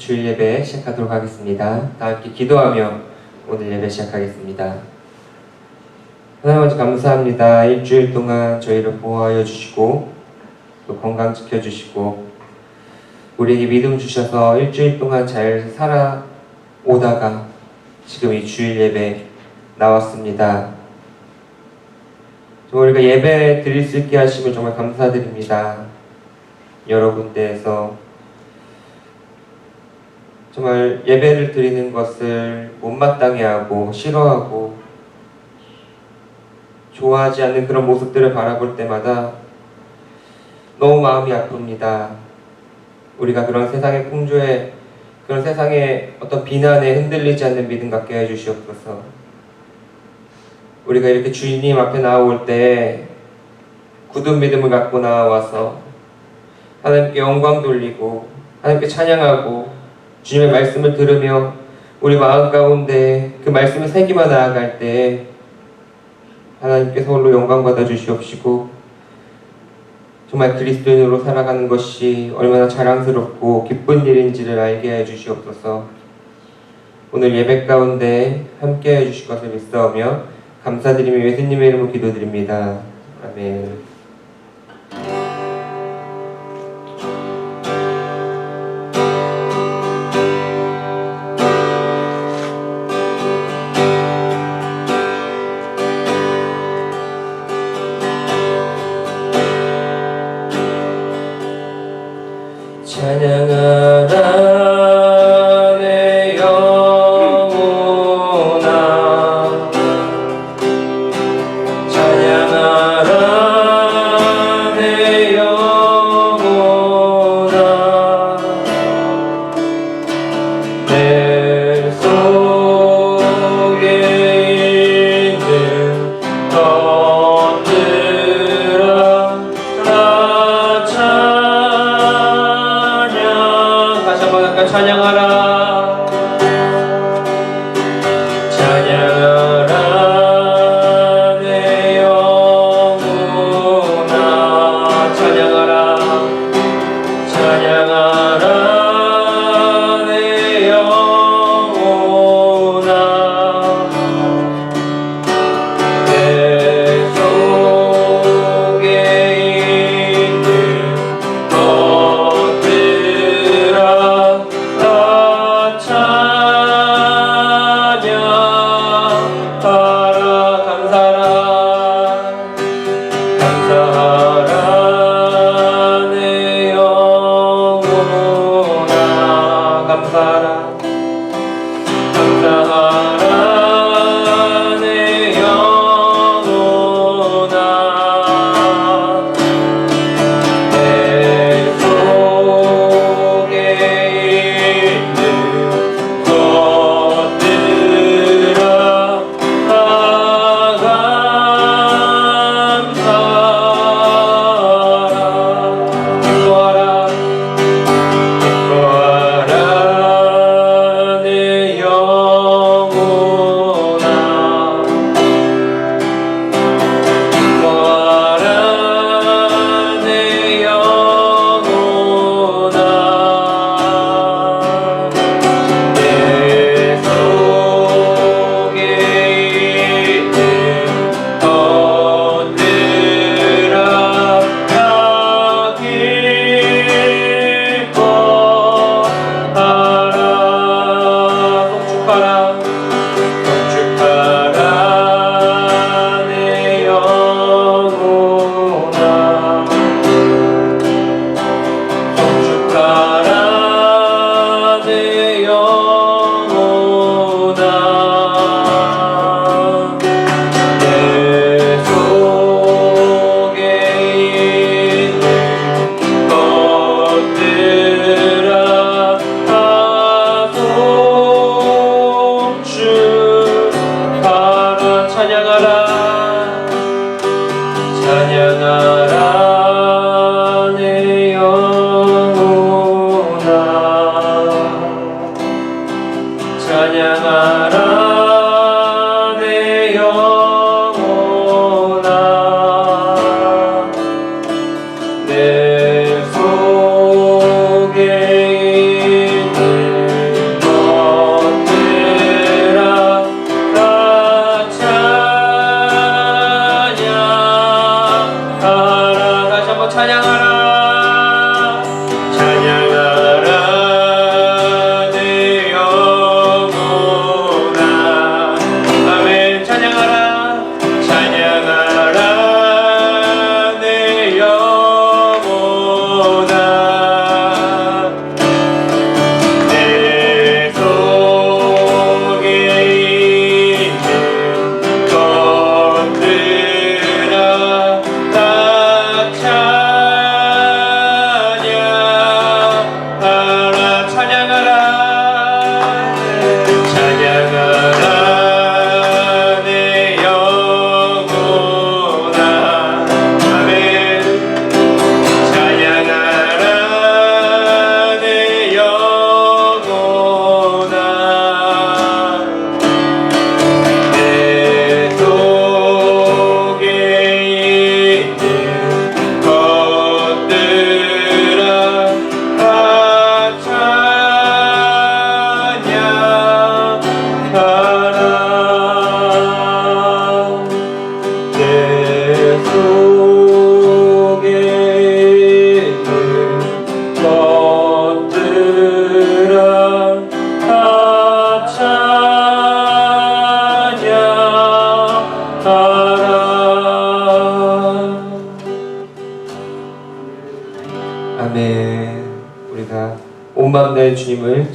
주일 예배 시작하도록 하겠습니다. 다 함께 기도하며 오늘 예배 시작하겠습니다. 하나님 아버지 감사합니다. 일주일 동안 저희를 보호하여 주시고 또 건강 지켜주시고 우리에게 믿음 주셔서 일주일 동안 잘 살아오다가 지금 이 주일 예배 나왔습니다. 정말 우리가 예배 드릴 수 있게 하심을 정말 감사드립니다. 여러 군데에서 정말 예배를 드리는 것을 못마땅해 하고 싫어하고 좋아하지 않는 그런 모습들을 바라볼 때마다 너무 마음이 아픕니다. 우리가 그런 세상의 풍조에, 그런 세상의 어떤 비난에 흔들리지 않는 믿음 갖게 해주시옵소서. 우리가 이렇게 주님 앞에 나아올 때 굳은 믿음을 갖고 나와서 하나님께 영광 돌리고 하나님께 찬양하고 주님의 말씀을 들으며 우리 마음 가운데 그 말씀을 새기며 나아갈 때 하나님께서 홀로 영광 받아 주시옵시고 정말 그리스도인으로 살아가는 것이 얼마나 자랑스럽고 기쁜 일인지를 알게 해 주시옵소서. 오늘 예배 가운데 함께 해 주실 것을 믿사오며 감사드리며 예수님의 이름으로 기도드립니다. 아멘. 찬양하라 내 영혼아 찬양하라 내 영혼아 내 속에 있는 것들아 다 찬양하라 찬양하라 내 영혼아 찬양하라 찬양하라 내 영혼아 내 속에 있는 기뻐하라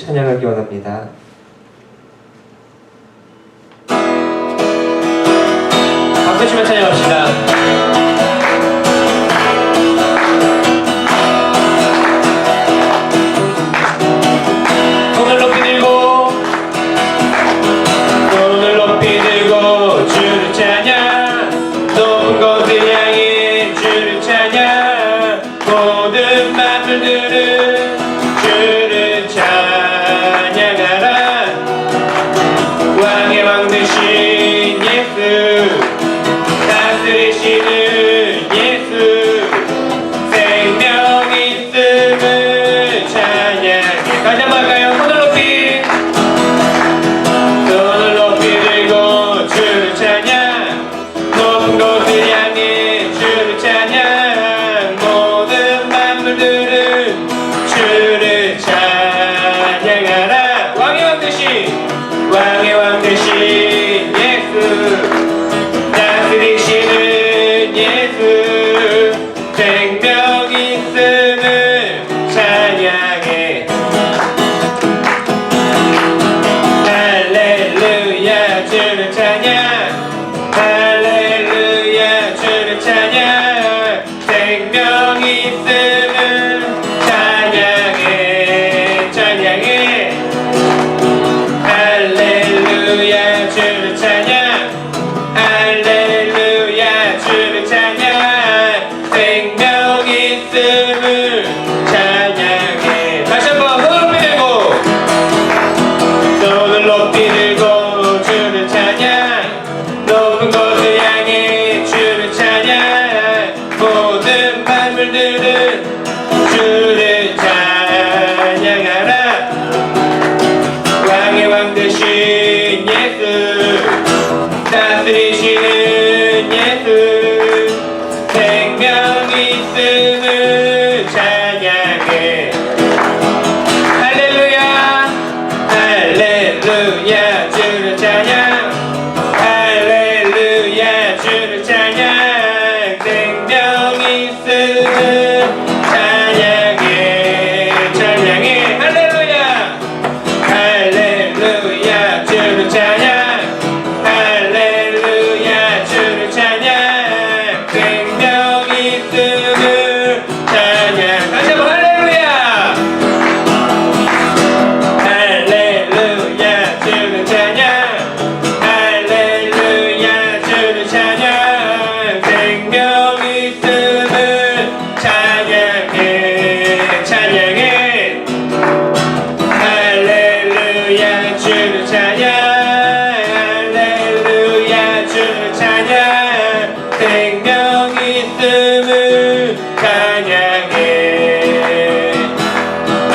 찬양하기 원합니다. 박수 치며 찬양합시다. 손을 높이 들고 주를 찬양, 높은 곳을 향해 주를 찬양, 모든 만물들은 주를 찬양하라. 왕의 왕 되신 예수, 다스리시는 예수, 생명 있음을 찬양해. 다시 한번 할까요? 손을 높이 들고 주를 찬양, 높은 곳을 향해 주를 찬양, 모든 만물들은 주를 찬양하라. 왕의 왕 되신 예수, 다스리시는 예수, 생명 있음을 찬양해. 할렐루야 주를 찬양, 할렐루야 주를 찬양, 생명 있음을 찬양해. 찬양해. 할렐루야 주를 찬양, 할렐루야 주를 찬양, 생명 있음을 찬양해. 다시 한번 손을 높이 들고 주를 찬양, 높은 곳을 향해 주를 찬양, 모든 만물들은 주를 찬양하라. 왕의 왕 되신 예수, 다스리시는 예수, 생명 있음을 찬양해. 할렐루야 할렐루야 주를 찬양, 할렐루야 주를 찬양, 생명 있음을 찬양해. 찬양해. 할렐루야 할렐루야 주를 찬양, 할렐루야 주를 찬양, 생명 있음을 찬양. 다시 한번 할렐루야 할렐루야 주를 찬양, 할렐루야 주를 찬양, 생명 있음을 찬양해. 찬양해. 할렐루야 주를 찬양, 할렐루야 주를 찬양, 생명 있음을 찬양해.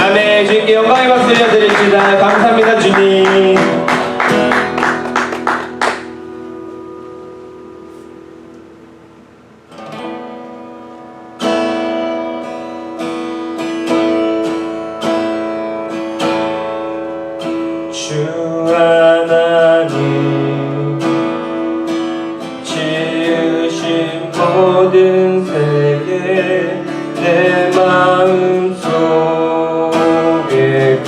아멘. 주님께 영광의 박수 드립니다. 감사합니다 주님. 주 하나님 지으신 모든 세계 내 마음 속에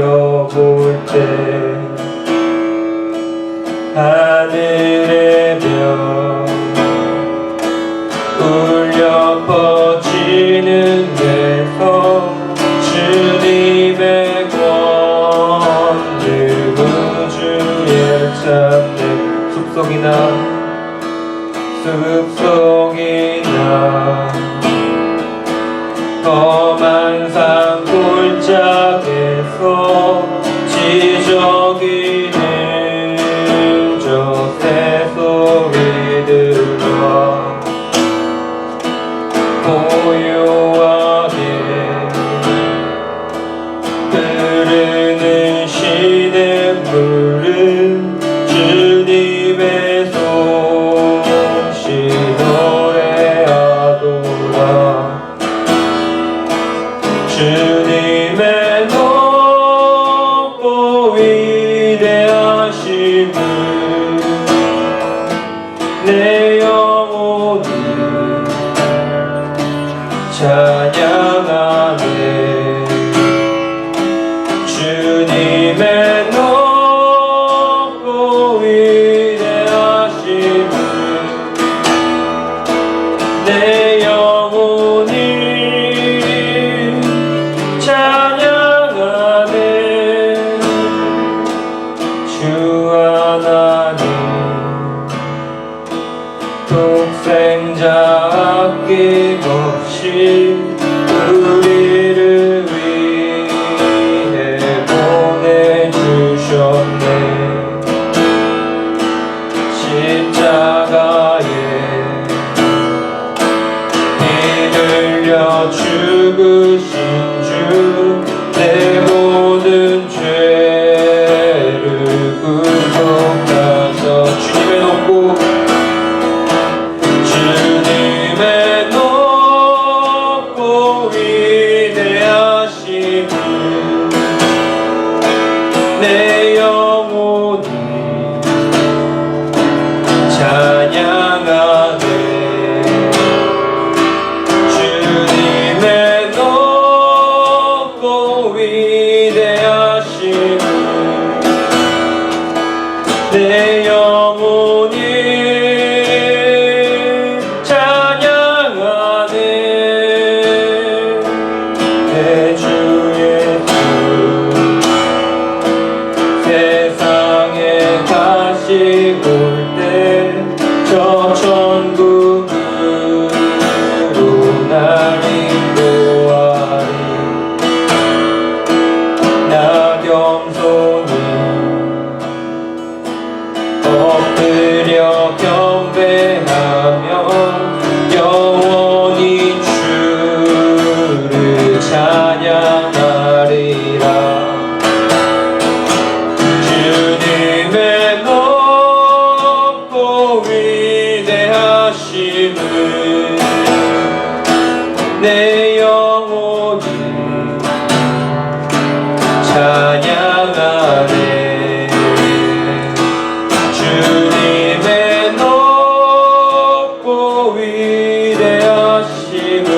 그리워볼 때 하늘의 별 울려 퍼지는 데서 주님의 권능 우주에 참된 숲속이나 험한 산 골짜기에서 지저귀는 저 새소리들과 고요하게 흐르는 시냇물은 주님의 솜씨 노래하도다. 주 내 영혼이 찬양하네. 주님의 높고 위대하심을 내 영혼이 찬양하네. 내 주 예수 세상에 다시 올 때 저 천국으로 날 인도하리. 나 겸손히 엎드려 경배하며 영원히 주를 찬양하리라. 주님의 높고 위대하심을 내 영혼이 찬양하네. 주님의 높고 위대하심을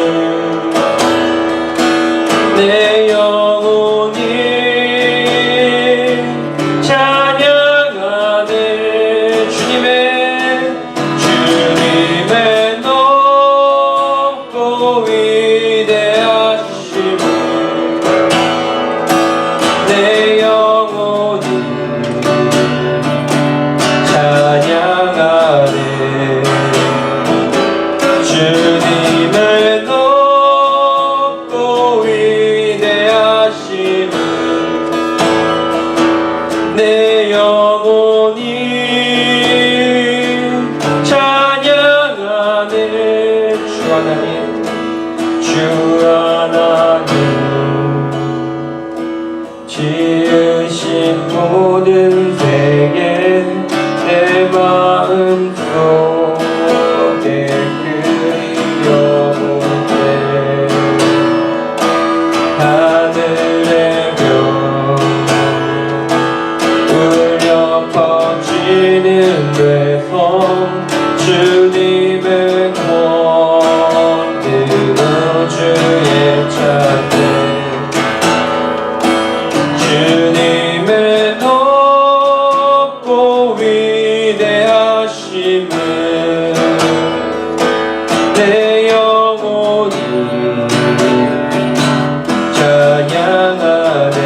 내 영혼이 찬양하네. 주님의 높고 위대하심을 내 영혼이 찬양하네. 주님의 높고 위대하심을 내 영혼이 찬양하네. 주 하나님, 주 하나님 지으신 모든 세계 내 마음속에 그려오네. 하늘의 별 울려 퍼지는 데서 주님의 권능 우주에 찬양. 주님의 높고 위대하심을 내 영혼이 찬양하네.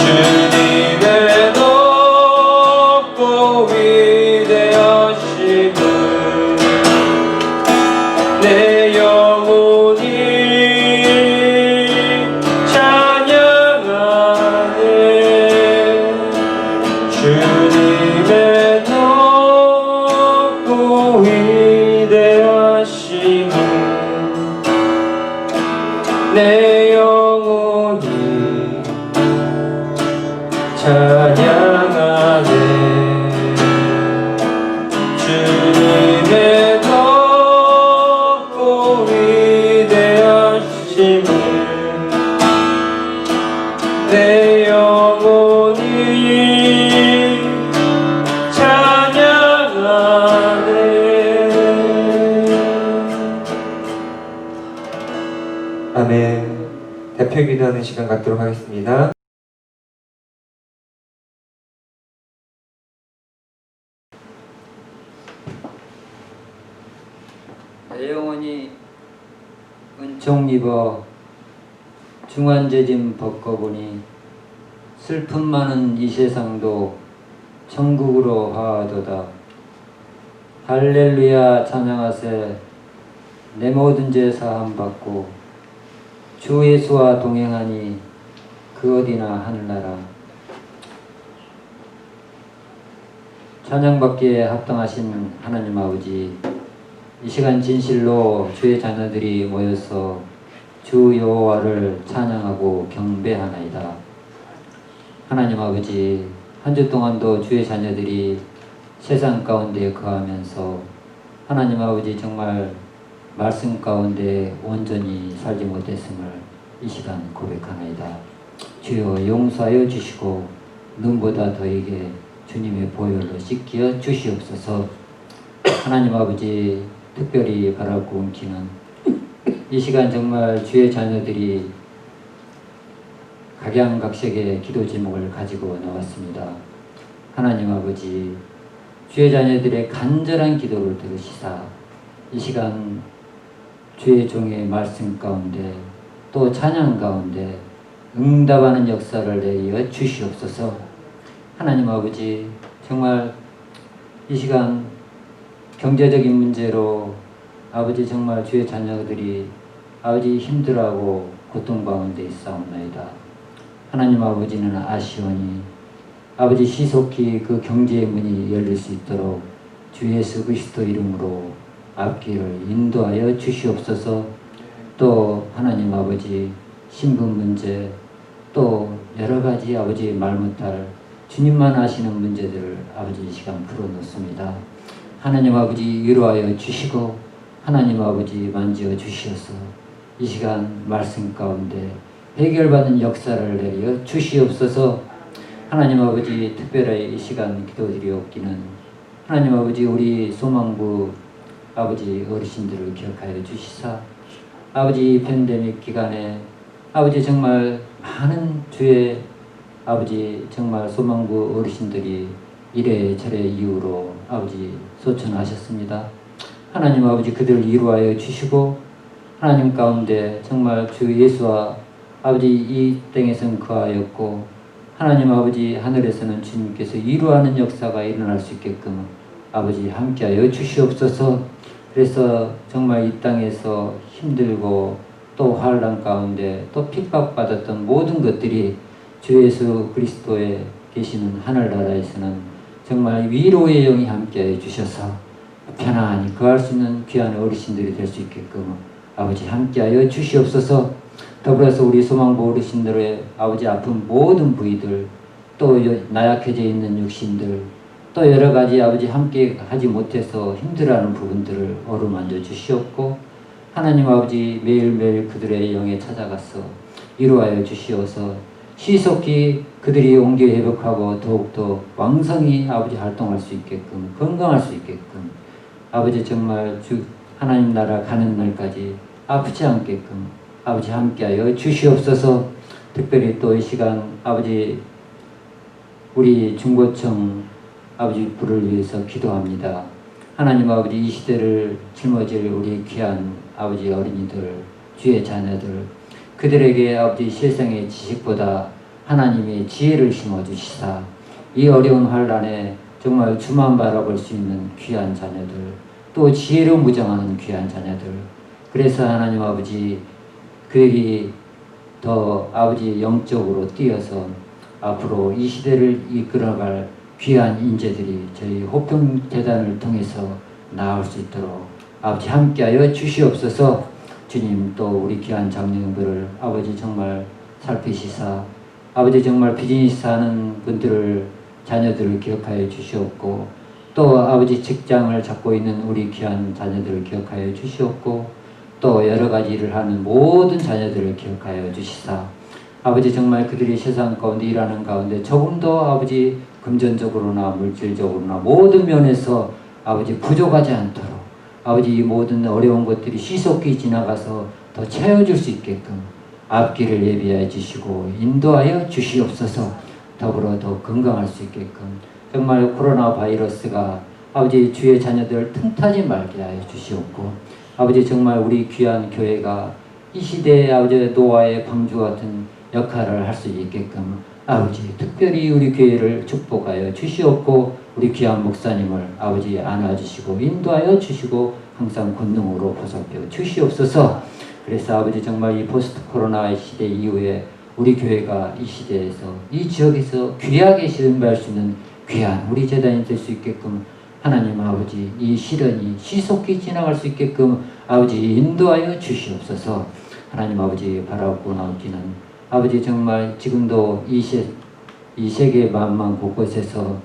주님의 높고 위대하심을 내 영혼이 찬양하네. 주님의 높고 위대하심을 내 영혼이 찬양하네. 주님의 높고 위대하심을 내 영혼이 찬양하네. 아멘. 대표 기도하는 시간 갖도록 하겠습니다. 내 영혼이 은총 입어 중환제짐 벗고보니 슬픔 많은 이 세상도 천국으로 화하도다. 할렐루야 찬양하세. 내 모든 죄 사함 받고 주 예수와 동행하니 그 어디나 하늘나라. 찬양받기에 합당하신 하나님 아버지, 이 시간 진실로 주의 자녀들이 모여서 주 여호와를 찬양하고 경배하나이다. 하나님 아버지, 한 주 동안도 주의 자녀들이 세상 가운데 거하면서 하나님 아버지 정말 말씀 가운데 온전히 살지 못했음을 이 시간 고백하나이다. 주여 용서하여 주시고 눈보다 더에게 주님의 보혈로 씻겨 주시옵소서. 하나님 아버지, 특별히 바라고 옮기는 이 시간 정말 주의 자녀들이 각양각색의 기도 제목을 가지고 나왔습니다. 하나님 아버지, 주의 자녀들의 간절한 기도를 들으시사 이 시간 주의 종의 말씀 가운데 또 찬양 가운데 응답하는 역사를 내려 주시옵소서. 하나님 아버지, 정말 이 시간 경제적인 문제로 아버지 정말 주의 자녀들이 아버지 힘들어하고 고통 가운데 있사옵나이다. 하나님 아버지는 아시오니 아버지 시속히 그 경제의 문이 열릴 수 있도록 주 예수 그리스도 이름으로 앞길을 인도하여 주시옵소서. 또 하나님 아버지 신분 문제 또 여러 가지 아버지 말 못할 주님만 아시는 문제들을 아버지 이 시간 풀어놓습니다. 하나님 아버지 위로하여 주시고 하나님 아버지 만지어 주시어서 이 시간 말씀 가운데 해결받는 역사를 내려 주시옵소서. 하나님 아버지 특별히 이 시간 기도드리옵기는 하나님 아버지 우리 소망부 아버지 어르신들을 기억하여 주시사 아버지 팬데믹 기간에 아버지 정말 많은 주의 아버지 정말 소망부 어르신들이 이래저래 이유로 아버지 소천하셨습니다. 하나님 아버지 그들을 위로하여 주시고 하나님 가운데 정말 주 예수와 아버지 이 땅에서는 거하였고 하나님 아버지 하늘에서는 주님께서 위로하는 역사가 일어날 수 있게끔 아버지 함께하여 주시옵소서. 그래서 정말 이 땅에서 힘들고 또 환난 가운데 또 핍박받았던 모든 것들이 주 예수 그리스도에 계시는 하늘나라에서는 정말 위로의 영이 함께해 주셔서 편안히 거할 수 있는 귀한 어르신들이 될 수 있게끔 아버지 함께하여 주시옵소서. 더불어서 우리 소망부 어르신들의 아버지 아픈 모든 부위들 또 나약해져 있는 육신들 또 여러 가지 아버지 함께 하지 못해서 힘들어하는 부분들을 어루만져 주시옵고 하나님 아버지 매일매일 그들의 영에 찾아가서 위로하여 주시어서 시속히 그들이 온기 회복하고 더욱더 왕성히 아버지 활동할 수 있게끔 건강할 수 있게끔 아버지 정말 주 하나님 나라 가는 날까지 아프지 않게끔 아버지 함께하여 주시옵소서. 특별히 또 이 시간 아버지 우리 중고청 아버지 부를 위해서 기도합니다. 하나님 아버지 이 시대를 짊어질 우리 귀한 아버지 어린이들 주의 자녀들 그들에게 아버지 세상의 지식보다 하나님의 지혜를 심어주시사 이 어려운 환난에 정말 주만 바라볼 수 있는 귀한 자녀들 또 지혜로 무장하는 귀한 자녀들 그래서 하나님 아버지 그들이 더 아버지 영적으로 뛰어서 앞으로 이 시대를 이끌어갈 귀한 인재들이 저희 호평재단을 통해서 나올 수 있도록 아버지 함께하여 주시옵소서. 주님 또 우리 귀한 장로님들을 아버지 정말 살피시사 아버지 정말 비즈니스 하는 분들을 자녀들을 기억하여 주시옵고 또 아버지 직장을 잡고 있는 우리 귀한 자녀들을 기억하여 주시옵고 또 여러 가지 일을 하는 모든 자녀들을 기억하여 주시사 아버지 정말 그들이 세상 가운데 일하는 가운데 조금 더 아버지 금전적으로나 물질적으로나 모든 면에서 아버지 부족하지 않도록 아버지 이 모든 어려운 것들이 시속히 지나가서 더 채워줄 수 있게끔 앞길을 예비하여 주시고 인도하여 주시옵소서. 더불어 더 건강할 수 있게끔 정말 코로나 바이러스가 아버지 주의 자녀들 틈타지 말게 하여 주시옵고 아버지 정말 우리 귀한 교회가 이 시대의 아버지 노아의 방주 같은 역할을 할 수 있게끔 아버지 특별히 우리 교회를 축복하여 주시옵고 우리 귀한 목사님을 아버지 안아주시고 인도하여 주시고 항상 권능으로 보살펴 주시옵소서. 그래서 아버지 정말 이 포스트 코로나 시대 이후에 우리 교회가 이 시대에서 이 지역에서 귀하게 신발 수 있는 귀한 우리 재단이 될 수 있게끔 하나님 아버지 이 시련이 시속히 지나갈 수 있게끔 아버지 인도하여 주시옵소서. 하나님 아버지 바라고 나오기는 아버지 정말 지금도 이 세계 만만 곳곳에서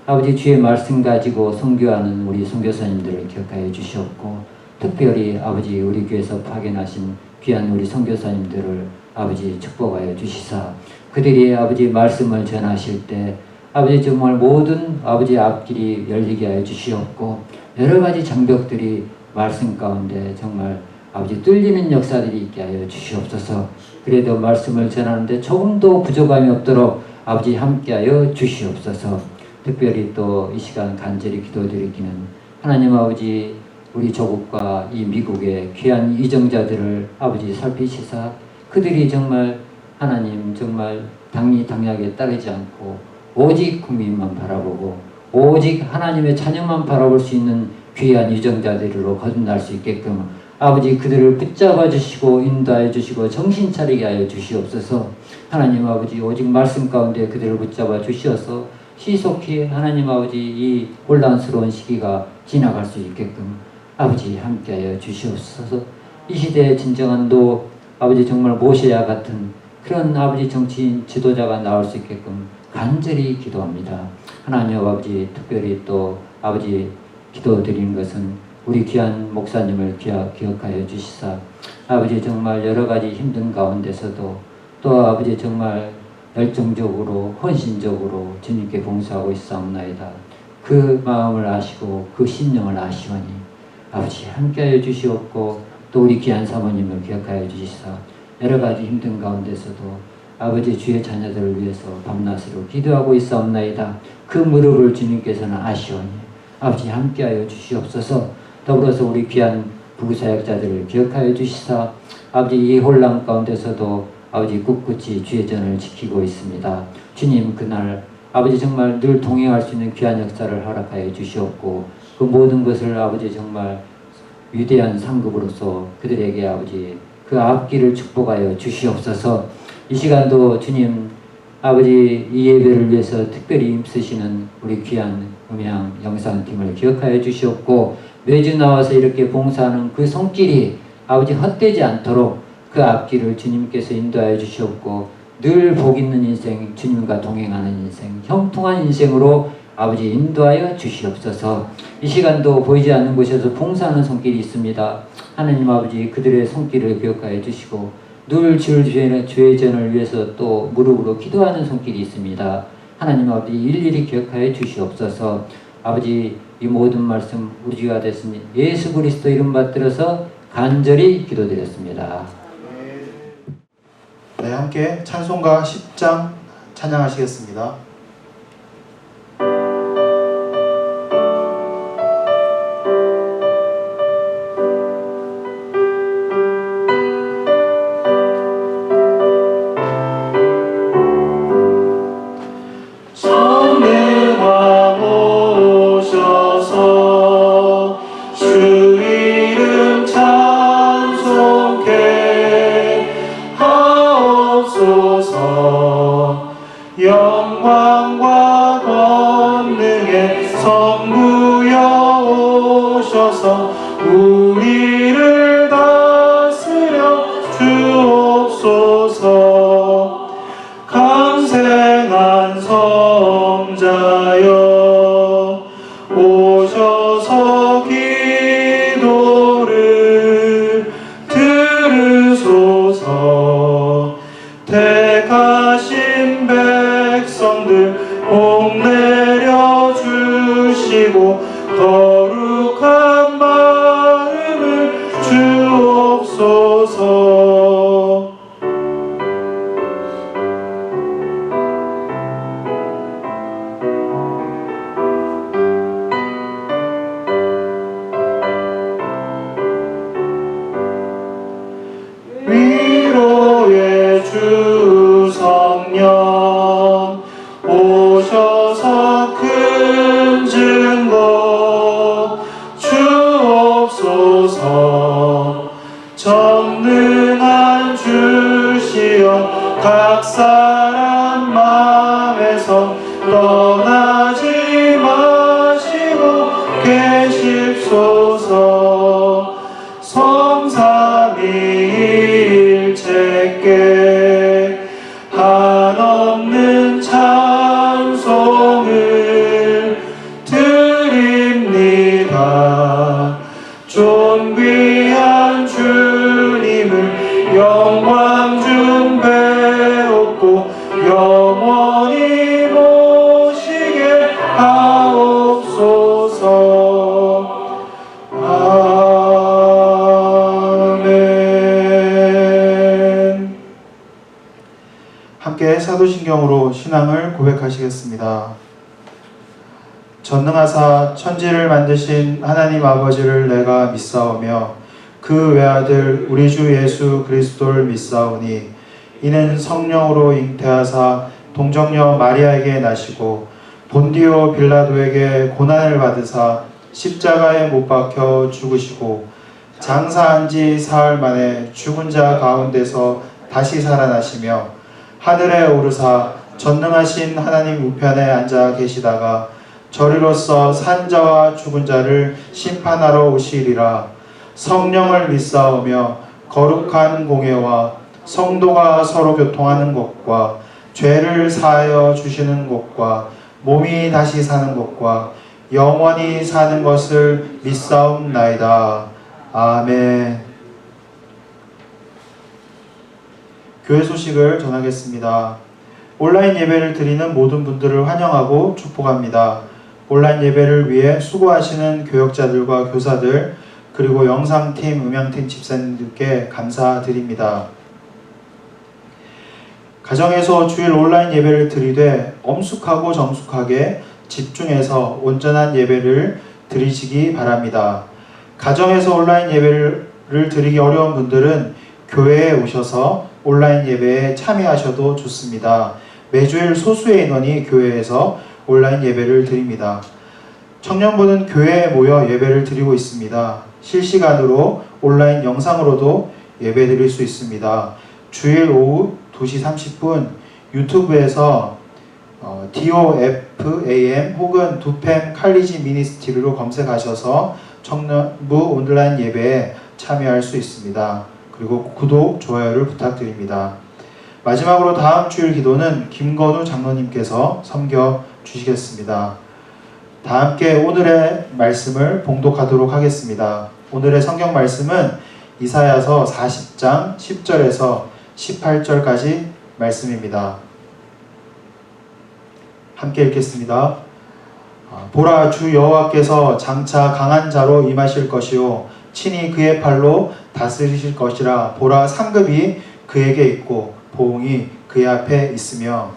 아버지 주의 말씀 가지고 선교하는 우리 선교사님들을 기억하여 주시옵고 특별히 아버지 우리 교회에서 파견하신 귀한 우리 선교사님들을 아버지 축복하여 주시사 그들이 아버지 말씀을 전하실 때 아버지 정말 모든 아버지 앞길이 열리게 하여 주시옵고 여러 가지 장벽들이 말씀 가운데 정말 아버지 뚫리는 역사들이 있게 하여 주시옵소서. 그래도 말씀을 전하는데 조금도 부족함이 없도록 아버지 함께하여 주시옵소서. 특별히 또 이 시간 간절히 기도드리기는 하나님 아버지 우리 조국과 이 미국의 귀한 이정자들을 아버지 살피시사 그들이 정말 하나님 정말 당리당략에 따르지 않고 오직 국민만 바라보고 오직 하나님의 자녀만 바라볼 수 있는 귀한 유정자들로 거듭날 수 있게끔 아버지 그들을 붙잡아 주시고 인도하여 주시고 정신 차리게 하여 주시옵소서. 하나님 아버지 오직 말씀 가운데 그들을 붙잡아 주시어서 시속히 하나님 아버지 이 혼란스러운 시기가 지나갈 수 있게끔 아버지 함께하여 주시옵소서. 이 시대의 진정한 도 아버지 정말 모세와 같은 그런 아버지 정치인 지도자가 나올 수 있게끔 간절히 기도합니다. 하나님 아버지 특별히 또 아버지 기도드리는 것은 우리 귀한 목사님을 기억하여 주시사 아버지 정말 여러 가지 힘든 가운데서도 또 아버지 정말 열정적으로 헌신적으로 주님께 봉사하고 있사옵나이다. 그 마음을 아시고 그 심령을 아시오니 아버지 함께하여 주시옵고 또 우리 귀한 사모님을 기억하여 주시사 여러 가지 힘든 가운데서도 아버지 주의 자녀들을 위해서 밤낮으로 기도하고 있사옵나이다. 그 무릎을 주님께서는 아시오니 아버지 함께하여 주시옵소서. 더불어서 우리 귀한 부부사역자들을 기억하여 주시사 아버지 이 혼란 가운데서도 아버지 꿋꿋이 주의 전을 지키고 있습니다. 주님 그날 아버지 정말 늘 동행할 수 있는 귀한 역사를 허락하여 주시옵고 그 모든 것을 아버지 정말 위대한 상급으로서 그들에게 아버지 그 앞길을 축복하여 주시옵소서. 이 시간도 주님 아버지 이 예배를 위해서 특별히 힘쓰시는 우리 귀한 음향 영상팀을 기억하여 주시옵고 매주 나와서 이렇게 봉사하는 그 손길이 아버지 헛되지 않도록 그 앞길을 주님께서 인도하여 주시옵고 늘 복 있는 인생 주님과 동행하는 인생 형통한 인생으로 아버지 인도하여 주시옵소서. 이 시간도 보이지 않는 곳에서 봉사하는 손길이 있습니다. 하나님 아버지 그들의 손길을 기억하여 주시고 늘 주의 전을 위해서 또 무릎으로 기도하는 손길이 있습니다. 하나님 아버지 일일이 기억하여 주시옵소서. 아버지 이 모든 말씀 우리 주가 됐으니 예수 그리스도 이름 받들어서 간절히 기도드렸습니다. 네, 함께 찬송가 10장 찬양하시겠습니다. 영광과 권능의 성부여 오셔서 우리를 다스려 주옵소서. 강생한 성자여 오셔서 기도를 들으소서. 택하신 백성들 복 내려주시고 거룩한 마음을 주옵소서. 위로의 주 성령 오셔서 큰 증거 주옵소서. 전능한 주시여 각 사람 마음에서 떠나지 마시고 계십소서. 성삼위일체께 한없는 찬송을 드립니다. 존귀한 주님을 영광 중 영원히 모시게 하옵소서. 아멘. 함께 사도신경으로 신앙을 고백하시겠습니다. 전능하사 천지를 만드신 하나님 아버지를 내가 믿사오며 그 외아들 우리 주 예수 그리스도를 믿사오니 이는 성령으로 잉태하사 동정녀 마리아에게 나시고 본디오 빌라도에게 고난을 받으사 십자가에 못 박혀 죽으시고 장사한 지 사흘 만에 죽은 자 가운데서 다시 살아나시며 하늘에 오르사 전능하신 하나님 우편에 앉아 계시다가 저리로서 산 자와 죽은 자를 심판하러 오시리라. 성령을 믿사오며 거룩한 공예와 성도가 서로 교통하는 것과 죄를 사하여 주시는 것과 몸이 다시 사는 것과 영원히 사는 것을 믿사옵나이다. 아멘. 교회 소식을 전하겠습니다. 온라인 예배를 드리는 모든 분들을 환영하고 축복합니다. 온라인 예배를 위해 수고하시는 교역자들과 교사들, 그리고 영상팀, 음향팀 집사님들께 감사드립니다. 가정에서 주일 온라인 예배를 드리되 엄숙하고 정숙하게 집중해서 온전한 예배를 드리시기 바랍니다. 가정에서 온라인 예배를 드리기 어려운 분들은 교회에 오셔서 온라인 예배에 참여하셔도 좋습니다. 매주일 소수의 인원이 교회에서 온라인 예배를 드립니다. 청년부는 교회에 모여 예배를 드리고 있습니다. 실시간으로 온라인 영상으로도 예배 드릴 수 있습니다. 주일 오후 2시 30분 유튜브에서 DOFAM 혹은 두팸 칼리지 미니스트리로 검색하셔서 청년부 온라인 예배에 참여할 수 있습니다. 그리고 구독, 좋아요를 부탁드립니다. 마지막으로 다음 주일 기도는 김건우 장로님께서 섬겨 주시겠습니다. 다 함께 오늘의 말씀을 봉독하도록 하겠습니다. 오늘의 성경 말씀은 이사야서 40장 10절에서 18절까지 말씀입니다. 함께 읽겠습니다. 보라, 주 여호와께서 장차 강한 자로 임하실 것이요 친히 그의 팔로 다스리실 것이라. 보라, 상급이 그에게 있고 보응이 그의 앞에 있으며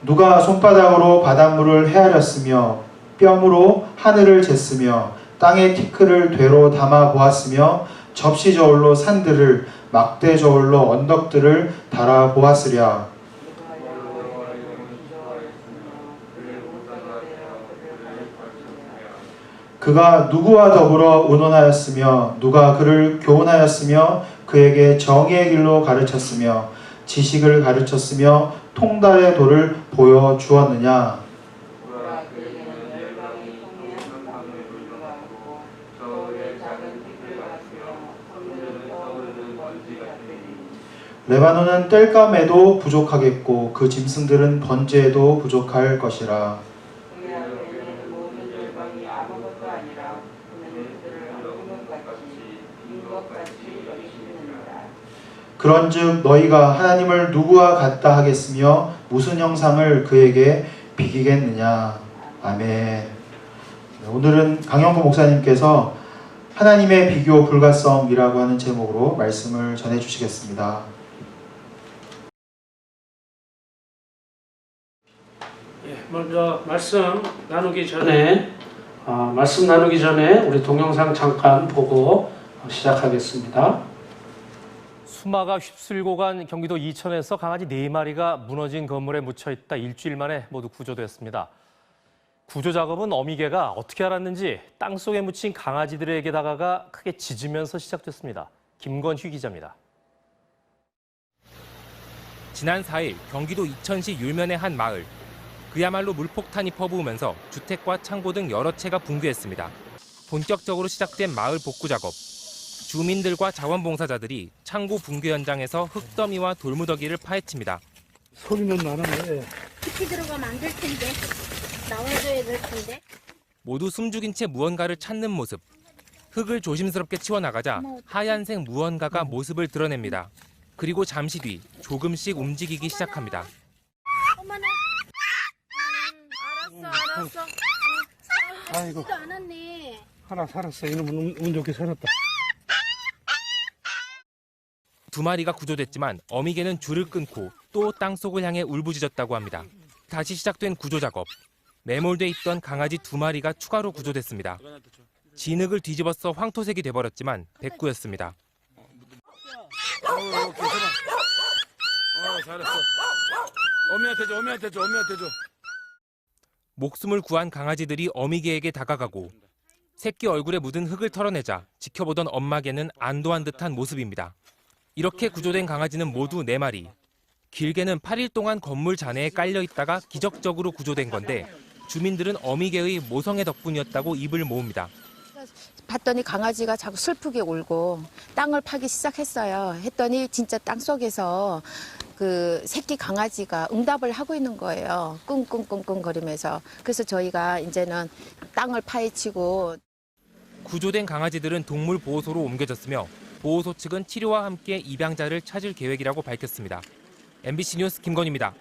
누가 손바닥으로 바닷물을 헤아렸으며 뼘으로 하늘을 쟀으며 땅의 티끌을 되로 담아 보았으며 접시 저울로 산들을 막대 저울로 언덕들을 달아 보았으랴. 그가 누구와 더불어 의논하였으며 누가 그를 교훈하였으며 그에게 정의의 길로 가르쳤으며 지식을 가르쳤으며 통달의 도를 보여주었느냐. 레바논은 땔감에도 부족하겠고 그 짐승들은 번제에도 부족할 것이라. 그런즉 너희가 하나님을 누구와 같다 하겠으며 무슨 형상을 그에게 비기겠느냐. 아멘. 오늘은 강영구 목사님께서 하나님의 비교 불가성이라고 하는 제목으로 말씀을 전해 주시겠습니다. 먼저 말씀 나누기 전에 우리 동영상 잠깐 보고 시작하겠습니다. 수마가 휩쓸고 간 경기도 이천에서 강아지 4마리가 무너진 건물에 묻혀있다 일주일 만에 모두 구조됐습니다. 구조 작업은 어미개가 어떻게 알았는지 땅속에 묻힌 강아지들에게 다가가 크게 짖으면서 시작됐습니다. 김건휘 기자입니다. 지난 4일 경기도 이천시 율면의 한 마을. 그야말로 물폭탄이 퍼부으면서 주택과 창고 등 여러 채가 붕괴했습니다. 본격적으로 시작된 마을 복구 작업. 주민들과 자원봉사자들이 창고 붕괴 현장에서 흙더미와 돌무더기를 파헤칩니다. 소리는 나는데 깊이 들어가면 안 될 텐데 나와줘야 될 텐데. 모두 숨죽인 채 무언가를 찾는 모습. 흙을 조심스럽게 치워나가자 하얀색 무언가가 모습을 드러냅니다. 그리고 잠시 뒤 조금씩 움직이기 시작합니다. 어머나. 알았어. 아이고. 살지도 않았네. 하나 살았어. 이놈은 운 좋게 살았다. 두 마리가 구조됐지만 어미개는 줄을 끊고 또 땅속을 향해 울부짖었다고 합니다. 다시 시작된 구조 작업. 매몰돼 있던 강아지 두 마리가 추가로 구조됐습니다. 진흙을 뒤집어서 황토색이 돼버렸지만 백구였습니다. 잘했어. 어미한테 줘. 목숨을 구한 강아지들이 어미개에게 다가가고 새끼 얼굴에 묻은 흙을 털어내자 지켜보던 엄마개는 안도한 듯한 모습입니다. 이렇게 구조된 강아지는 모두 4마리. 길게는 8일 동안 건물 잔해에 깔려 있다가 기적적으로 구조된 건데 주민들은 어미개의 모성애 덕분이었다고 입을 모읍니다. 봤더니 강아지가 자꾸 슬프게 울고 땅을 파기 시작했어요. 했더니 진짜 땅 속에서 그 새끼 강아지가 응답을 하고 있는 거예요. 끙끙끙끙 거리면서. 그래서 저희가 이제는 땅을 파헤치고. 구조된 강아지들은 동물보호소로 옮겨졌으며 보호소 측은 치료와 함께 입양자를 찾을 계획이라고 밝혔습니다. MBC 뉴스 김건희입니다.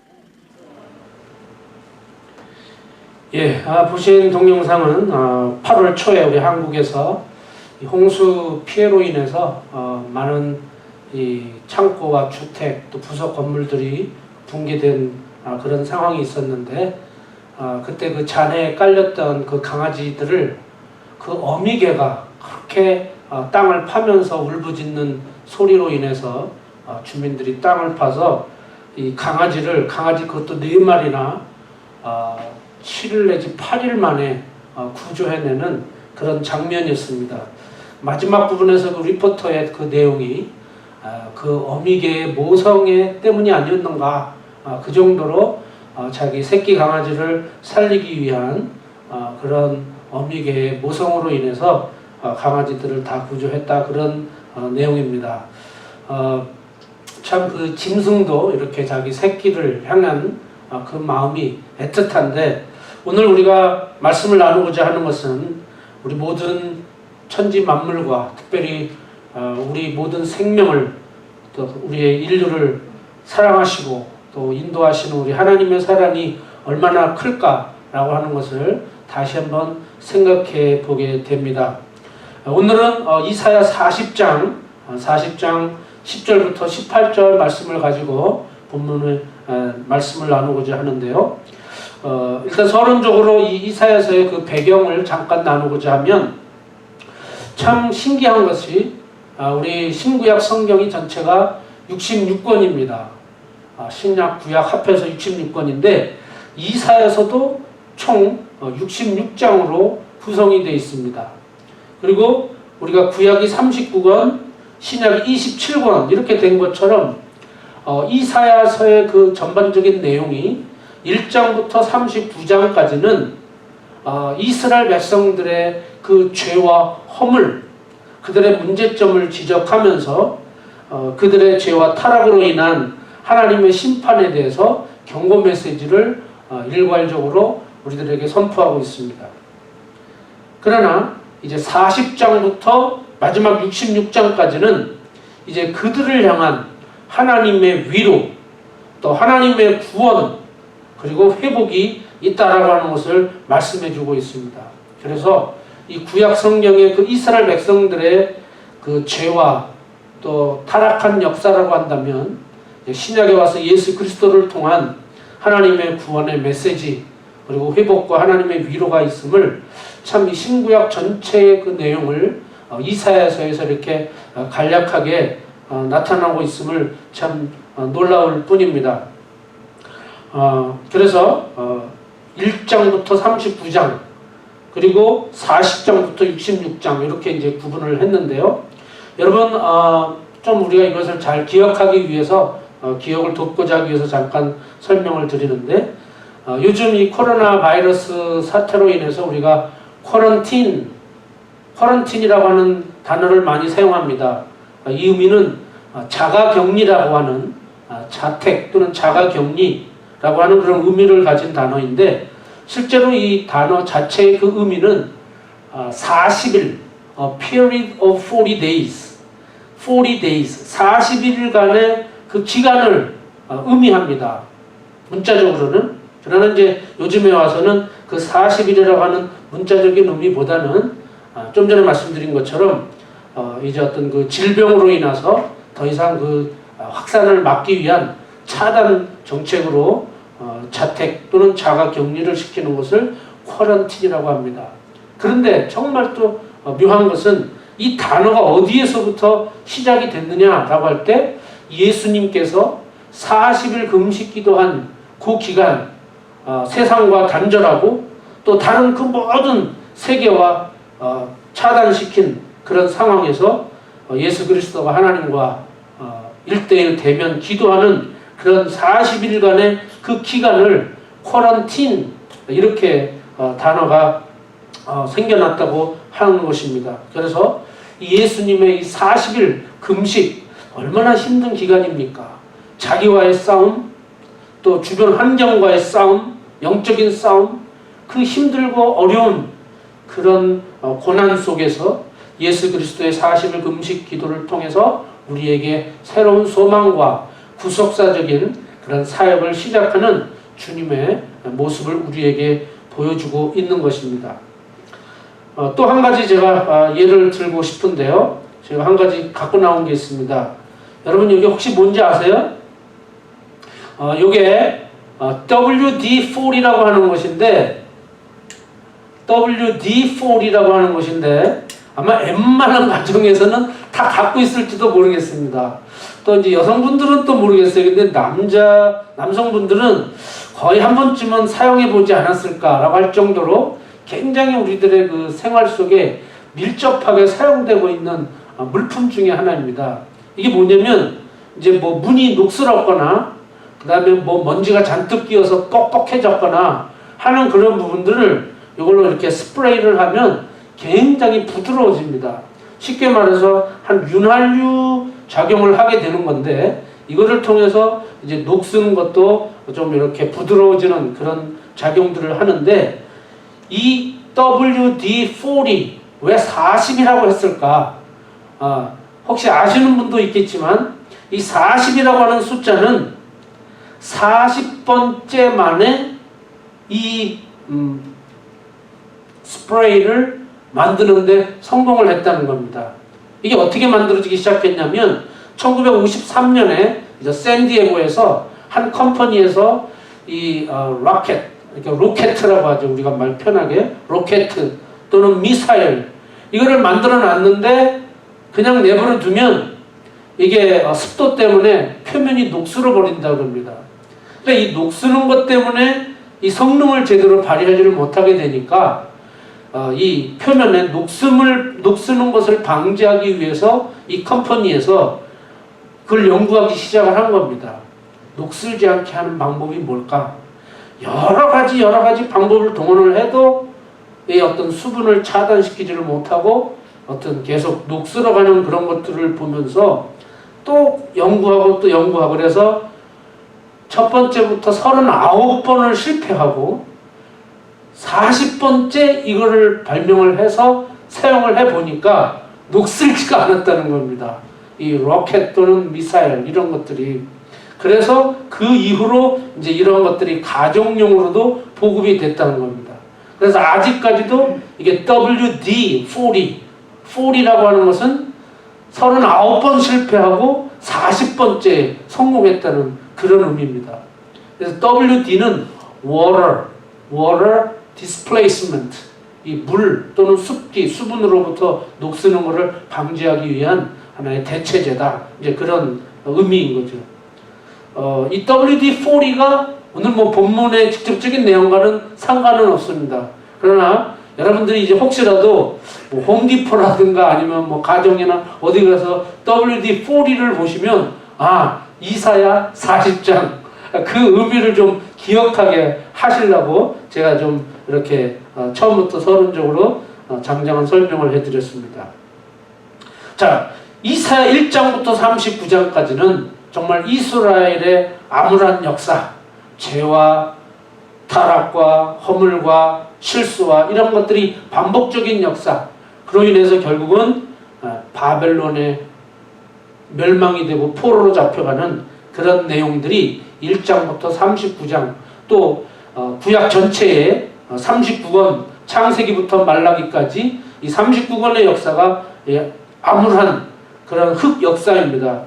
예, 보신 동영상은 8월 초에 우리 한국에서 이 홍수 피해로 인해서 많은 이 창고와 주택 또 부속 건물들이 붕괴된 그런 상황이 있었는데 그때 그 잔해에 깔렸던 그 강아지들을 그 어미개가 그렇게 땅을 파면서 울부짖는 소리로 인해서 주민들이 땅을 파서 이 강아지 그것도 4마리나 7일 내지 8일 만에 구조해내는 그런 장면이었습니다. 마지막 부분에서 그 리포터의 그 내용이 그 어미개의 모성애 때문이 아니었는가 그 정도로 자기 새끼 강아지를 살리기 위한 그런 어미개의 모성으로 인해서 강아지들을 다 구조했다 그런 내용입니다. 참 그 짐승도 이렇게 자기 새끼를 향한 그 마음이 애틋한데 오늘 우리가 말씀을 나누고자 하는 것은 우리 모든 천지 만물과 특별히 우리 모든 생명을 또 우리의 인류를 사랑하시고 또 인도하시는 우리 하나님의 사랑이 얼마나 클까라고 하는 것을 다시 한번 생각해 보게 됩니다. 오늘은 이사야 40장 10절부터 18절 말씀을 가지고 본문의 말씀을 나누고자 하는데요. 일단 서론적으로 이 이사야서의 그 배경을 잠깐 나누고자 하면 참 신기한 것이 우리 신구약 성경이 전체가 66권입니다. 신약 구약 합해서 66권인데 이사야서도 총 66장으로 구성이 되어 있습니다. 그리고 우리가 구약이 39권, 신약이 27권 이렇게 된 것처럼 이사야서의 그 전반적인 내용이 1장부터 39장까지는 이스라엘 백성들의 그 죄와 허물, 그들의 문제점을 지적하면서 그들의 죄와 타락으로 인한 하나님의 심판에 대해서 경고 메시지를 일괄적으로 우리들에게 선포하고 있습니다. 그러나 이제 40장부터 마지막 66장까지는 이제 그들을 향한 하나님의 위로 또 하나님의 구원 그리고 회복이 있다라고 하는 것을 말씀해 주고 있습니다. 그래서 이 구약 성경의 그 이스라엘 백성들의 그 죄와 또 타락한 역사라고 한다면 신약에 와서 예수 그리스도를 통한 하나님의 구원의 메시지 그리고 회복과 하나님의 위로가 있음을 참 이 신구약 전체의 그 내용을 이사야서에서 이렇게 간략하게 나타나고 있음을 참 놀라울 뿐입니다. 그래서 1장부터 39장 그리고 40장부터 66장 이렇게 이제 구분을 했는데요. 여러분 좀 우리가 이것을 잘 기억하기 위해서 기억을 돕고자 하기 위해서 잠깐 설명을 드리는데 요즘 이 코로나 바이러스 사태로 인해서 우리가 쿼런틴이라고 하는 단어를 많이 사용합니다. 이 의미는 자가격리라고 하는 자택 또는 자가격리라고 하는 그런 의미를 가진 단어인데 실제로 이 단어 자체의 그 의미는 40일, period of 40 days, 40 days, 40일간의 그 기간을 의미합니다. 문자적으로는. 그러나 이제 요즘에 와서는 그 40일이라고 하는 문자적인 의미보다는 좀 전에 말씀드린 것처럼 이제 어떤 그 질병으로 인해서 더 이상 그 확산을 막기 위한 차단 정책으로 자택 또는 자가 격리를 시키는 것을 쿼런틴이라고 합니다. 그런데 정말 또 묘한 것은 이 단어가 어디에서부터 시작이 됐느냐라고 할 때 예수님께서 40일 금식 기도한 그 기간 세상과 단절하고 또 다른 그 모든 세계와 차단시킨 그런 상황에서 예수 그리스도가 하나님과 1대1 대면 기도하는 그런 40일간의 그 기간을 쿼런틴 이렇게 단어가 생겨났다고 하는 것입니다. 그래서 예수님의 이 40일 금식 얼마나 힘든 기간입니까? 자기와의 싸움, 또 주변 환경과의 싸움, 영적인 싸움, 그 힘들고 어려운 그런 고난 속에서 예수 그리스도의 40일 금식 기도를 통해서 우리에게 새로운 소망과 구속사적인 그런 사역을 시작하는 주님의 모습을 우리에게 보여주고 있는 것입니다. 또 한 가지 제가 예를 들고 싶은데요. 제가 한 가지 갖고 나온 게 있습니다. 여러분 여기 혹시 뭔지 아세요? 요게 WD-40이라고 하는 것인데 WD-40이라고 하는 것인데 아마 웬만한 가정에서는 다 갖고 있을지도 모르겠습니다. 또 이제 여성분들은 또 모르겠어요. 근데 남성분들은 거의 한 번쯤은 사용해 보지 않았을까라고 할 정도로 굉장히 우리들의 그 생활 속에 밀접하게 사용되고 있는 물품 중에 하나입니다. 이게 뭐냐면 이제 뭐 문이 녹슬었거나 그 다음에 뭐 먼지가 잔뜩 끼어서 뻑뻑해졌거나 하는 그런 부분들을 이걸로 이렇게 스프레이를 하면 굉장히 부드러워집니다. 쉽게 말해서 한 윤활유 작용을 하게 되는 건데 이거를 통해서 이제 녹쓰는 것도 좀 이렇게 부드러워지는 그런 작용들을 하는데 이 WD-40 왜 40이라고 했을까? 혹시 아시는 분도 있겠지만 이 40이라고 하는 숫자는 40번째 만에 이 스프레이를 만드는데 성공을 했다는 겁니다. 이게 어떻게 만들어지기 시작했냐면 1953년에 샌디에고에서 한 컴퍼니에서 이 로켓, 그러니까 로켓이라고 하죠. 우리가 말 편하게 로켓 또는 미사일 이거를 만들어 놨는데 그냥 내버려 두면 이게 습도 때문에 표면이 녹슬어 버린다고 합니다. 그러니까 이 녹슬는 것 때문에 이 성능을 제대로 발휘하지를 못하게 되니까 이 표면에 녹쓰는 것을 방지하기 위해서 이 컴퍼니에서 그걸 연구하기 시작을 한 겁니다. 녹슬지 않게 하는 방법이 뭘까? 여러 가지 방법을 동원을 해도 이 어떤 수분을 차단시키지를 못하고 어떤 계속 녹슬어가는 그런 것들을 보면서 또 연구하고 그래서 첫 번째부터 39번을 실패하고 40번째 이거를 발명을 해서 사용을 해보니까 녹슬지가 않았다는 겁니다. 이 로켓 또는 미사일 이런 것들이. 그래서 그 이후로 이제 이런 것들이 가정용으로도 보급이 됐다는 겁니다. 그래서 아직까지도 이게 WD-40, 40이라고 하는 것은 39번 실패하고 40번째 성공했다는 그런 의미입니다. 그래서 WD는 water displacement, 이 물 또는 습기, 수분으로부터 녹쓰는 것을 방지하기 위한 하나의 대체제다. 이제 그런 의미인 거죠. 이 WD-40가 오늘 뭐 본문의 직접적인 내용과는 상관은 없습니다. 그러나 여러분들이 이제 혹시라도 뭐 홈디포라든가 아니면 뭐 가정이나 어디 가서 WD-40를 보시면 이사야 40장 그 의미를 좀 기억하게 하시려고 제가 좀 이렇게 처음부터 서론적으로 장장한 설명을 해드렸습니다. 자, 이사야 1장부터 39장까지는 정말 이스라엘의 암울한 역사, 죄와 타락과 허물과 실수와 이런 것들이 반복적인 역사, 그로 인해서 결국은 바벨론의 멸망이 되고 포로로 잡혀가는 그런 내용들이 1장부터 39장, 또 구약 전체에 39권, 창세기부터 말라기까지 이 39권의 역사가 암울한 그런 흑역사입니다.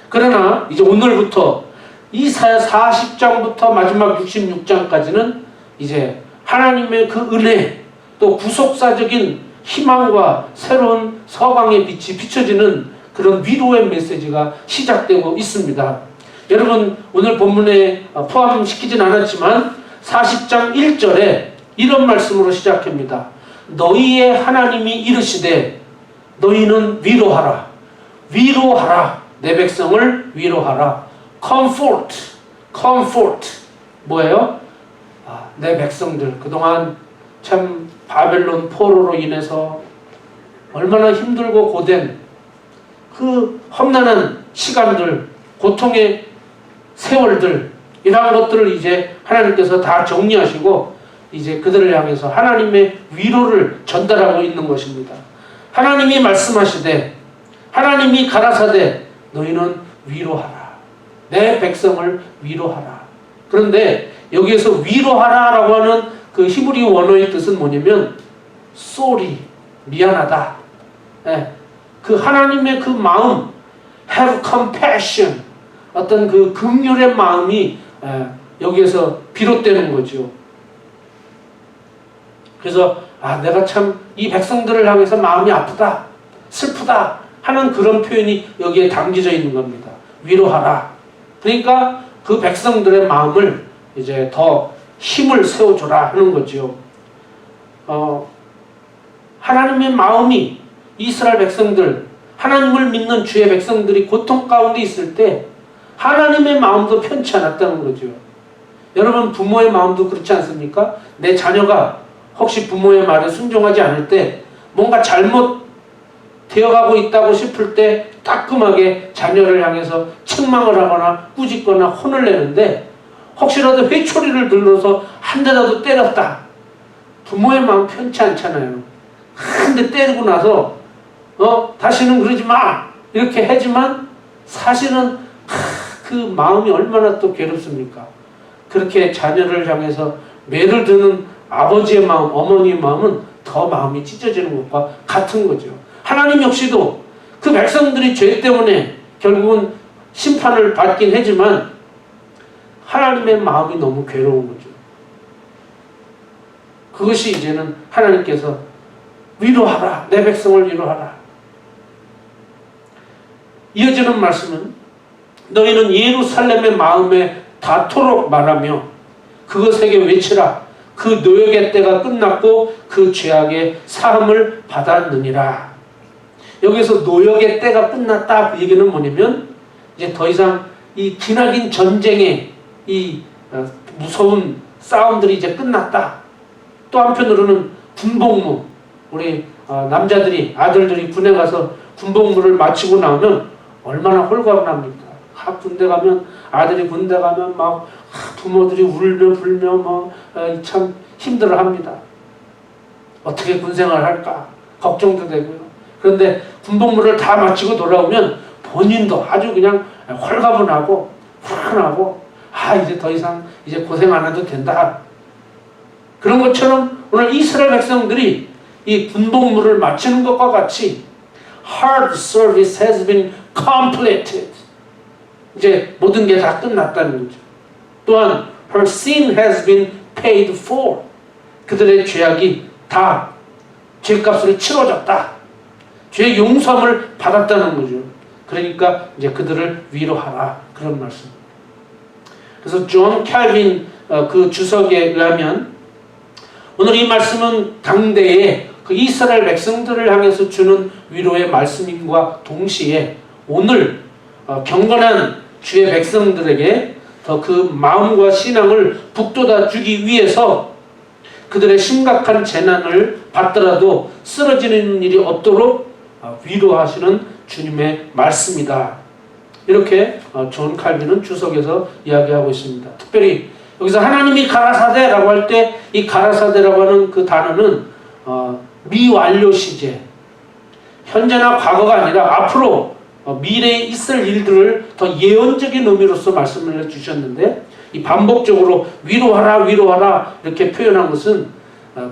그러나 이제 오늘부터 이사야 40장부터 마지막 66장까지는 이제 하나님의 그 은혜, 또 구속사적인 희망과 새로운 서강의 빛이 비춰지는 그런 위로의 메시지가 시작되고 있습니다. 여러분, 오늘 본문에 포함시키진 않았지만 40장 1절에 이런 말씀으로 시작합니다. 너희의 하나님이 이르시되 너희는 위로하라. 위로하라. 내 백성을 위로하라. comfort. 뭐예요? 내 백성들 그동안 참 바벨론 포로로 인해서 얼마나 힘들고 고된 그 험난한 시간들, 고통의 세월들, 이러한 것들을 이제 하나님께서 다 정리하시고 이제 그들을 향해서 하나님의 위로를 전달하고 있는 것입니다. 하나님이 말씀하시되, 하나님이 가라사대 너희는 위로하라. 내 백성을 위로하라. 그런데 여기에서 위로하라라고 하는 그 히브리 원어의 뜻은 뭐냐면 sorry, 미안하다. 그 하나님의 그 마음, have compassion, 어떤 그 긍휼의 마음이 여기에서 비롯되는 거죠. 그래서 내가 참 이 백성들을 향해서 마음이 아프다, 슬프다 하는 그런 표현이 여기에 담겨져 있는 겁니다. 위로하라. 그러니까 그 백성들의 마음을 이제 더 힘을 세워줘라 하는 거죠. 하나님의 마음이 이스라엘 백성들, 하나님을 믿는 주의 백성들이 고통 가운데 있을 때 하나님의 마음도 편치 않았다는 거죠. 여러분, 부모의 마음도 그렇지 않습니까? 내 자녀가 혹시 부모의 말에 순종하지 않을 때 뭔가 잘못 되어가고 있다고 싶을 때 따끔하게 자녀를 향해서 책망을 하거나 꾸짖거나 혼을 내는데 혹시라도 회초리를 들러서 한 대라도 때렸다. 부모의 마음 편치 않잖아요. 한 대 때리고 나서 다시는 그러지 마 이렇게 하지만 사실은 그 마음이 얼마나 또 괴롭습니까? 그렇게 자녀를 향해서 매를 드는 아버지의 마음, 어머니의 마음은 더 마음이 찢어지는 것과 같은 거죠. 하나님 역시도 그 백성들이 죄 때문에 결국은 심판을 받긴 하지만 하나님의 마음이 너무 괴로운 거죠. 그것이 이제는 하나님께서 위로하라. 내 백성을 위로하라. 이어지는 말씀은 너희는 예루살렘의 마음에 닿도록 말하며 그것에게 외치라. 그 노역의 때가 끝났고 그 죄악의 사함을 받았느니라. 여기서 노역의 때가 끝났다 그 얘기는 뭐냐면 이제 더 이상 이 기나긴 전쟁의 이 무서운 싸움들이 이제 끝났다. 또 한편으로는 군복무, 우리 남자들이, 아들들이 군에 가서 군복무를 마치고 나오면 얼마나 홀가분합니까? 군대 가면, 아들이 군대 가면 막 부모들이 울며 불며 막 참 힘들어 합니다. 어떻게 군생활을 할까 걱정도 되고요. 그런데 군복무를 다 마치고 돌아오면 본인도 아주 그냥 홀가분하고 불안하고 이제 더 이상 이제 고생 안 해도 된다. 그런 것처럼 오늘 이스라엘 백성들이 이 군복무를 마치는 것과 같이 hard service has been completed. 이제 모든 게 다 끝났다는 거죠. 또한 her sin has been paid for. 그들의 죄악이 다 죄값을 치러졌다. 죄 용서함을 받았다는 거죠. 그러니까 이제 그들을 위로하라. 그런 말씀. 그래서 존 캘빈 그 주석에 의하면 오늘 이 말씀은 당대의 그 이스라엘 백성들을 향해서 주는 위로의 말씀임과 동시에 오늘 경건한 주의 백성들에게 더 그 마음과 신앙을 북돋아 주기 위해서 그들의 심각한 재난을 받더라도 쓰러지는 일이 없도록 위로하시는 주님의 말씀이다. 이렇게 존 칼빈은 주석에서 이야기하고 있습니다. 특별히 여기서 하나님이 가라사대라고 할 때 이 가라사대라고 하는 그 단어는 미완료 시제, 현재나 과거가 아니라 앞으로 미래에 있을 일들을 더 예언적인 의미로서 말씀을 해주셨는데, 이 반복적으로 위로하라 위로하라 이렇게 표현한 것은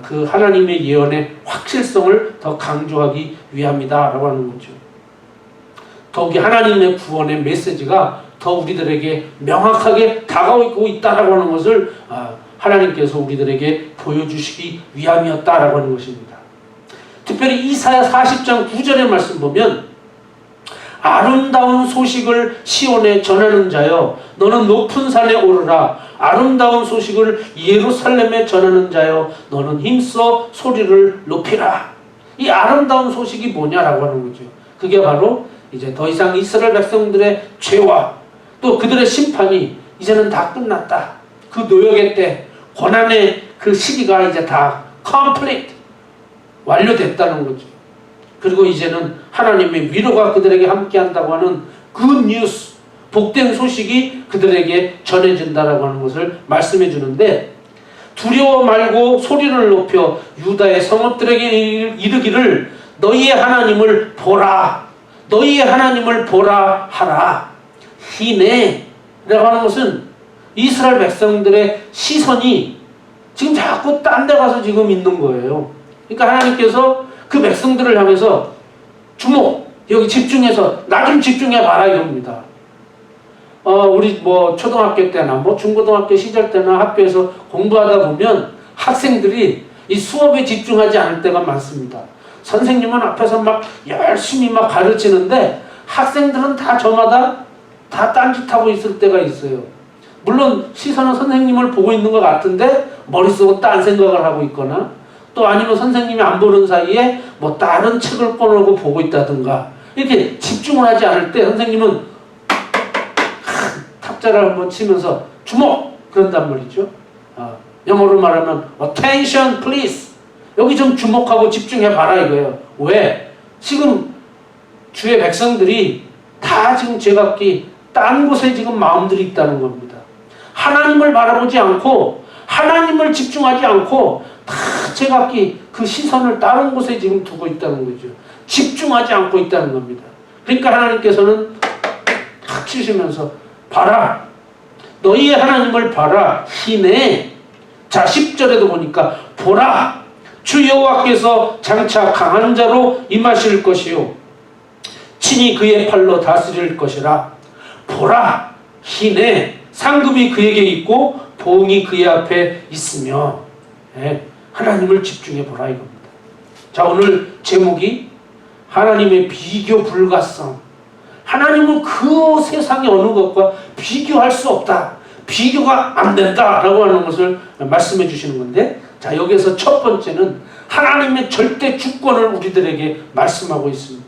그 하나님의 예언의 확실성을 더 강조하기 위함이다라고 하는 거죠. 더욱이 하나님의 구원의 메시지가 더 우리들에게 명확하게 다가오고 있다라고 하는 것을 하나님께서 우리들에게 보여주시기 위함이었다라고 하는 것입니다. 특별히 이사야 40장 9절의 말씀 보면, 아름다운 소식을 시온에 전하는 자여 너는 높은 산에 오르라. 아름다운 소식을 예루살렘에 전하는 자여 너는 힘써 소리를 높이라. 이 아름다운 소식이 뭐냐라고 하는 거죠. 그게 바로 이제 더 이상 이스라엘 백성들의 죄와 또 그들의 심판이 이제는 다 끝났다. 그 노역의 때, 고난의 그 시기가 이제 다 complete, 완료됐다는 거죠. 그리고 이제는 하나님의 위로가 그들에게 함께한다고 하는 good news, 복된 소식이 그들에게 전해진다라고 하는 것을 말씀해 주는데, 두려워 말고 소리를 높여 유다의 성읍들에게 이르기를 너희의 하나님을 보라, 너희의 하나님을 보라 하라. 희네 라고 하는 것은 이스라엘 백성들의 시선이 지금 자꾸 딴 데 가서 지금 있는 거예요. 그러니까 하나님께서 그 백성들을 향해서 주목, 여기 집중해서 나 좀 집중해 봐라 이겁니다. 우리 뭐 초등학교 때나 뭐 중고등학교 시절 때나 학교에서 공부하다 보면 학생들이 이 수업에 집중하지 않을 때가 많습니다. 선생님은 앞에서 막 열심히 막 가르치는데 학생들은 다 저마다 다 딴짓하고 있을 때가 있어요. 물론 시선은 선생님을 보고 있는 것 같은데 머릿속은 딴 생각을 하고 있거나, 또 아니면 선생님이 안 보는 사이에 뭐 다른 책을 꺼내고 보고 있다든가, 이렇게 집중을 하지 않을 때 선생님은 탁자를 한번 치면서 주목! 그런단 말이죠. 영어로 말하면 attention please, 여기 좀 주목하고 집중해 봐라 이거예요. 왜? 지금 주의 백성들이 다 지금 제각기 딴 곳에 지금 마음들이 있다는 겁니다. 하나님을 바라보지 않고 하나님을 집중하지 않고 다 제각기 그 시선을 다른 곳에 지금 두고 있다는 거죠. 집중하지 않고 있다는 겁니다. 그러니까 하나님께서는 탁 치시면서 봐라, 너희의 하나님을 봐라, 희네. 자 10절에도 보니까 보라, 주 여호와께서 장차 강한 자로 임하실 것이요 친히 그의 팔로 다스릴 것이라. 보라, 희네. 상급이 그에게 있고 보응이 그의 앞에 있으며. 하나님을 집중해 보라 이겁니다. 자, 오늘 제목이 하나님의 비교 불가성. 하나님은 그 세상의 어느 것과 비교할 수 없다, 비교가 안 된다라고 하는 것을 말씀해 주시는 건데, 자 여기서 첫 번째는 하나님의 절대 주권을 우리들에게 말씀하고 있습니다.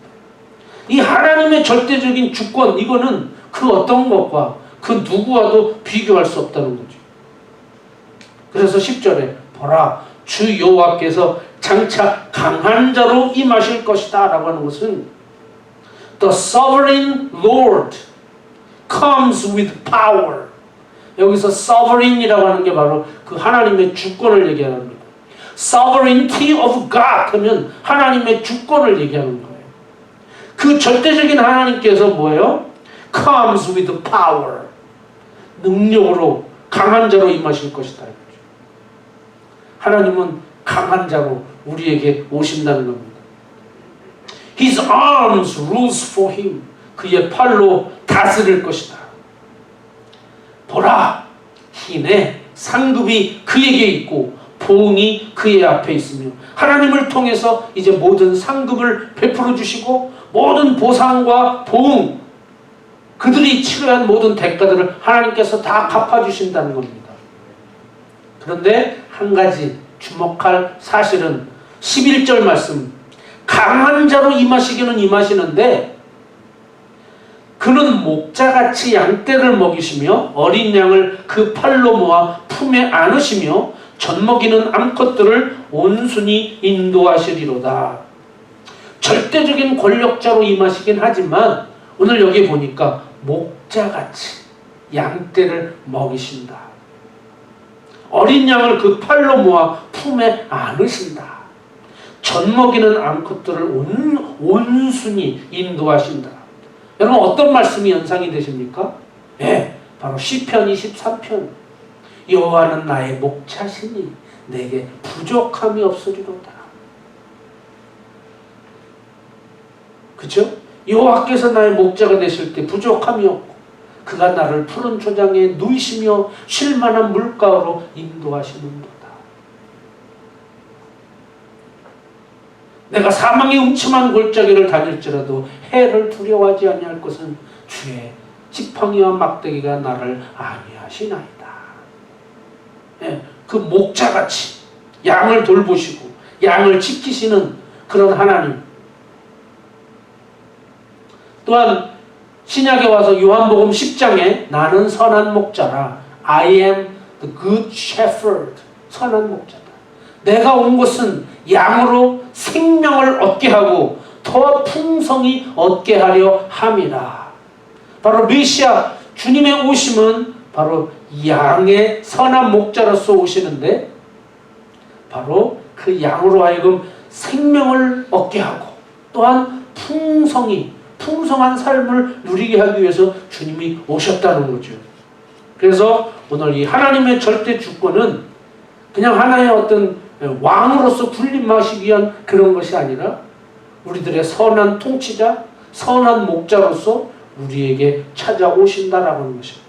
이 하나님의 절대적인 주권, 이거는 그 어떤 것과 그 누구와도 비교할 수 없다는 거죠. 그래서 10절에 보라, 주 여호와께서 장차 강한 자로 임하실 것이다 라고 하는 것은 The sovereign Lord comes with power. 여기서 sovereign이라고 하는 게 바로 그 하나님의 주권을 얘기하는 겁니다. Sovereignty of God 하면 하나님의 주권을 얘기하는 거예요. 그 절대적인 하나님께서 뭐예요? Comes with power. 능력으로 강한 자로 임하실 것이다. 하나님은 강한 자로 우리에게 오신다는 겁니다. His arms rules for him. 그의 팔로 다스릴 것이다. 보라, 희네. 상급이 그에게 있고 보응이 그의 앞에 있으며. 하나님을 통해서 이제 모든 상급을 베풀어 주시고 모든 보상과 보응, 그들이 치러야 한 모든 대가들을 하나님께서 다 갚아주신다는 겁니다. 그런데 한 가지 주목할 사실은 11절 말씀, 강한 자로 임하시기는 임하시는데 그는 목자같이 양떼를 먹이시며 어린 양을 그 팔로 모아 품에 안으시며 젖먹이는 암컷들을 온순히 인도하시리로다. 절대적인 권력자로 임하시긴 하지만 오늘 여기 보니까 목자같이 양떼를 먹이신다. 어린 양을 그 팔로 모아 품에 안으신다. 젖먹이는 암컷들을 온순히 인도하신다. 여러분 어떤 말씀이 연상이 되십니까? 예, 바로 시편 23편. 여호와는 나의 목자시니 내게 부족함이 없으리로다. 그렇죠? 여호와께서 나의 목자가 되실 때 부족함이 없고 그가 나를 푸른 초장에 누이시며 쉴만한 물가로 인도하시는도다. 내가 사망의 음침한 골짜기를 다닐지라도 해를 두려워하지 아니할 것은 주의 지팡이와 막대기가 나를 안위하시나이다. 예, 그 목자같이 양을 돌보시고 양을 지키시는 그런 하나님. 또한 신약에 와서 요한복음 10장에 나는 선한 목자라 I am the good shepherd. 선한 목자다. 내가 온 것은 양으로 생명을 얻게 하고 더 풍성히 얻게 하려 함이라. 바로 메시아 주님의 오심은 바로 양의 선한 목자로서 오시는데 바로 그 양으로 하여금 생명을 얻게 하고 또한 풍성한 삶을 누리게 하기 위해서 주님이 오셨다는 거죠. 그래서 오늘 이 하나님의 절대 주권은 그냥 하나의 어떤 왕으로서 군림하시기 위한 그런 것이 아니라 우리들의 선한 통치자, 선한 목자로서 우리에게 찾아오신다라고 하는 것입니다.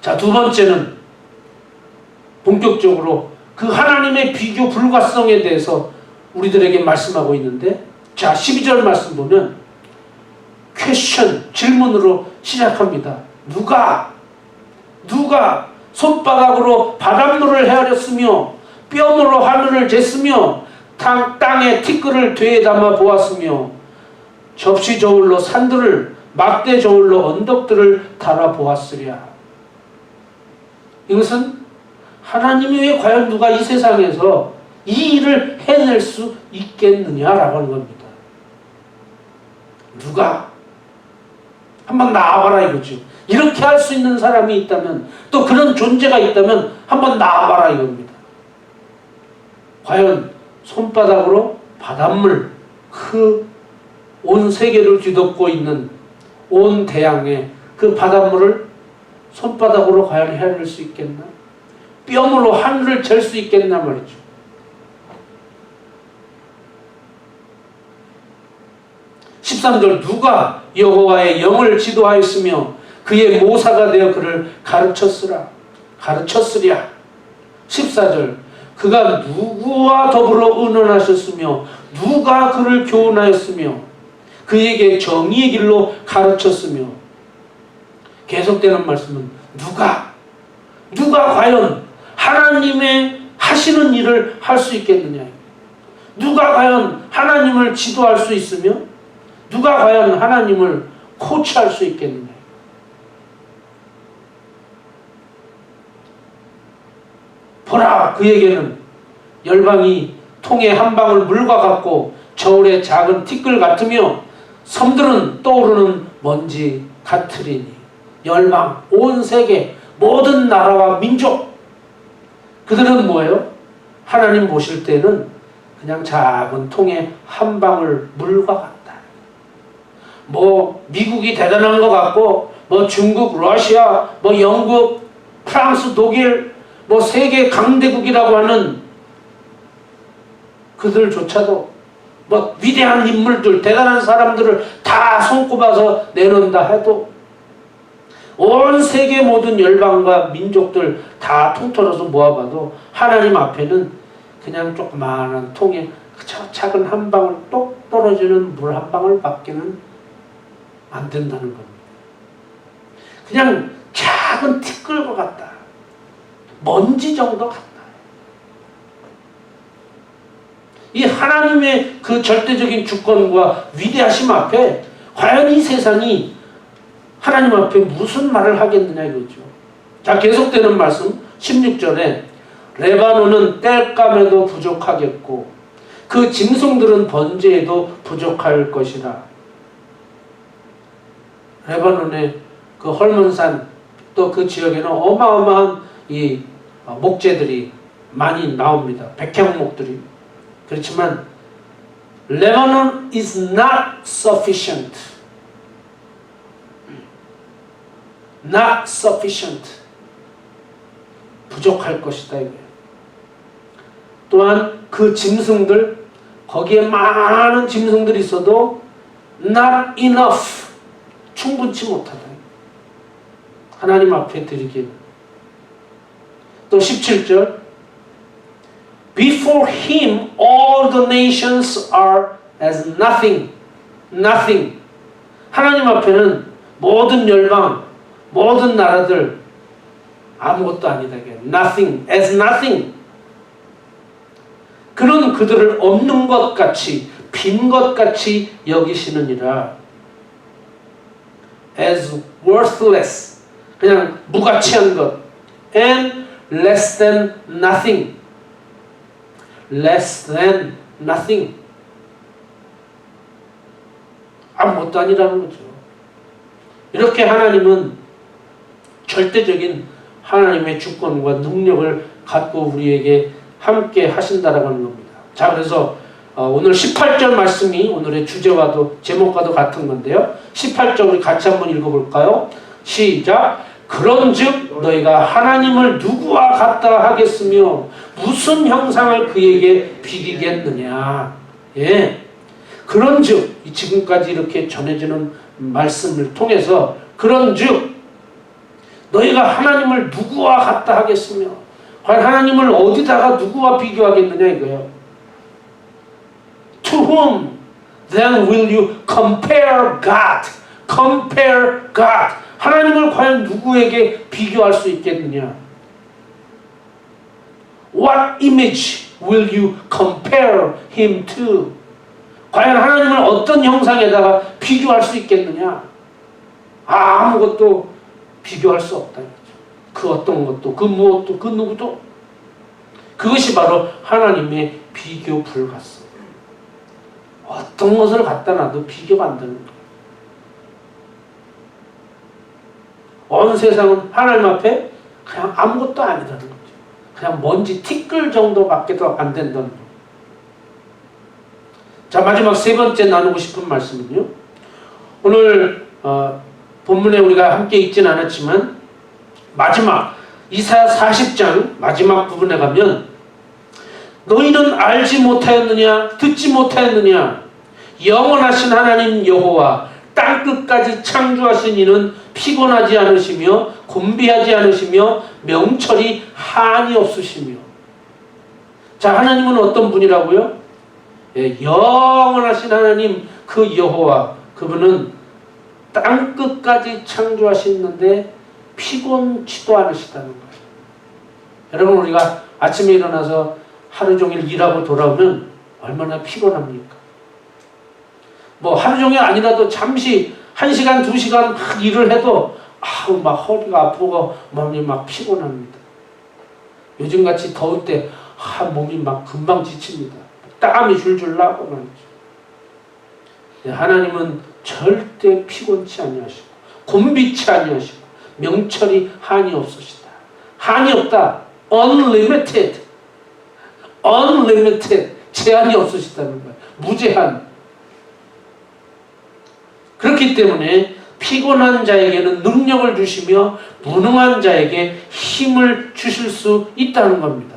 자, 두 번째는 본격적으로 그 하나님의 비교 불가성에 대해서 우리들에게 말씀하고 있는데, 자, 12절 말씀 보면 퀘스천, 질문으로 시작합니다. 누가 손바닥으로 바닷물을 헤아렸으며 뼘으로 하늘을 쟀으며 땅에 티끌을 되에 담아 보았으며 접시 저울로 산들을 막대 저울로 언덕들을 달아 보았으랴. 이것은 하나님 외에 과연 누가 이 세상에서 이 일을 해낼 수 있겠느냐라고 하는 겁니다. 누가? 한번 나와봐라 이거죠. 이렇게 할 수 있는 사람이 있다면, 또 그런 존재가 있다면 한번 나와봐라 이겁니다. 과연 손바닥으로 바닷물, 그 온 세계를 뒤덮고 있는 온 대양의 그 바닷물을 손바닥으로 과연 헤아릴 수 있겠나? 뼘으로 하늘을 잴 수 있겠나 말이죠. (13절) 누가 여호와의 영을 지도하였으며 그의 모사가 되어 그를 가르쳤으랴. (14절) 그가 누구와 더불어 의논하셨으며 누가 그를 교훈하였으며 그에게 정의의 길로 가르쳤으며. 계속되는 말씀은 누가 과연 하나님의 하시는 일을 할 수 있겠느냐. 누가 과연 하나님을 지도할 수 있으며 누가 과연 하나님을 코치할 수 있겠느냐. 보라, 그에게는 열방이 통에 한 방울 물과 같고 저울의 작은 티끌 같으며 섬들은 떠오르는 먼지 같으리니. 열방, 온 세계 모든 나라와 민족, 그들은 뭐예요? 하나님 보실 때는 그냥 작은 통에 한 방울 물과 같다. 뭐 미국이 대단한 것 같고 뭐 중국, 러시아, 뭐 영국, 프랑스, 독일, 뭐 세계 강대국이라고 하는 그들조차도 뭐 위대한 인물들, 대단한 사람들을 다 손꼽아서 내놓는다 해도 온 세계 모든 열방과 민족들 다 통틀어서 모아봐도 하나님 앞에는 그냥 조그마한 통에 저 작은 한 방울 똑 떨어지는 물 한 방울 밖에는 안 된다는 겁니다. 그냥 작은 티끌과 같다. 먼지 정도 같다. 이 하나님의 그 절대적인 주권과 위대하심 앞에 과연 이 세상이 하나님 앞에 무슨 말을 하겠느냐 이거죠. 자, 계속되는 말씀 16절에 레바논은 땔감에도 부족하겠고 그 짐승들은 번제에도 부족할 것이라. 레바논의 그 헐몬산 또 그 지역에는 어마어마한 이 목재들이 많이 나옵니다. 백향목들이. 그렇지만 Lebanon is not sufficient. Not sufficient. 부족할 것이다 이거예요. 또한 그 짐승들, 거기에 많은 짐승들이 있어도 not enough. 충분치 못하다. 하나님 앞에 드리기는. 또 17절 Before him all the nations are as nothing. Nothing. 하나님 앞에는 모든 열방, 모든 나라들 아무것도 아니다. Nothing. As nothing. 그런 그들을 없는 것 같이, 빈 것 같이 여기시느니라. As worthless. 그냥 무가치한 것. And less than nothing. Less than nothing. 아무것도 아니라는 거죠. 이렇게 하나님은 절대적인 하나님의 주권과 능력을 갖고 우리에게 함께 하신다라고 하는 겁니다. 자, 그래서 오늘 18절 말씀이 오늘의 주제와도 제목과도 같은 건데요. 18절 우리 같이 한번 읽어볼까요? 시작. 그런즉 너희가 하나님을 누구와 같다 하겠으며 무슨 형상을 그에게 비기겠느냐. 예. 그런즉 지금까지 이렇게 전해지는 말씀을 통해서 그런즉 너희가 하나님을 누구와 같다 하겠으며 과연 하나님을 어디다가 누구와 비교하겠느냐 이거예요. To whom then will you compare God? Compare God. 하나님을 과연 누구에게 비교할 수 있겠느냐? What image will you compare him to? 과연 하나님을 어떤 형상에다가 비교할 수 있겠느냐? 아무것도 비교할 수 없다. 그 어떤 것도, 그 무엇도, 그 누구도. 그것이 바로 하나님의 비교 불가성. 어떤 것을 갖다 놔도 비교가 안 되는 거예요. 온 세상은 하나님 앞에 그냥 아무것도 아니라는 거죠. 그냥 먼지 티끌 정도밖에도 안 된다는 거예요. 자, 마지막 세 번째 나누고 싶은 말씀은요. 오늘 본문에 우리가 함께 읽진 않았지만 마지막 이사야 40장 마지막 부분에 가면 너희는 알지 못하였느냐 듣지 못하였느냐 영원하신 하나님 여호와 땅끝까지 창조하신 이는 피곤하지 않으시며 곤비하지 않으시며 명철이 한이 없으시며. 자, 하나님은 어떤 분이라고요? 예, 영원하신 하나님 그 여호와 그분은 땅끝까지 창조하시는데 피곤치도 않으시다는 거예요. 여러분 우리가 아침에 일어나서 하루 종일 일하고 돌아오면 얼마나 피곤합니까? 뭐 하루 종일 아니라도 잠시 1시간, 2시간 막 일을 해도 막 허리가 아프고 몸이 막 피곤합니다. 요즘같이 더울 때 몸이 막 금방 지칩니다. 땀이 줄줄 나고 말이죠. 하나님은 절대 피곤치 아니하시고 곤비치 아니하시고 명철이 한이 없으시다. 한이 없다. Unlimited. Unlimited. 제한이 없으시다는 거예요. 무제한. 그렇기 때문에 피곤한 자에게는 능력을 주시며 무능한 자에게 힘을 주실 수 있다는 겁니다.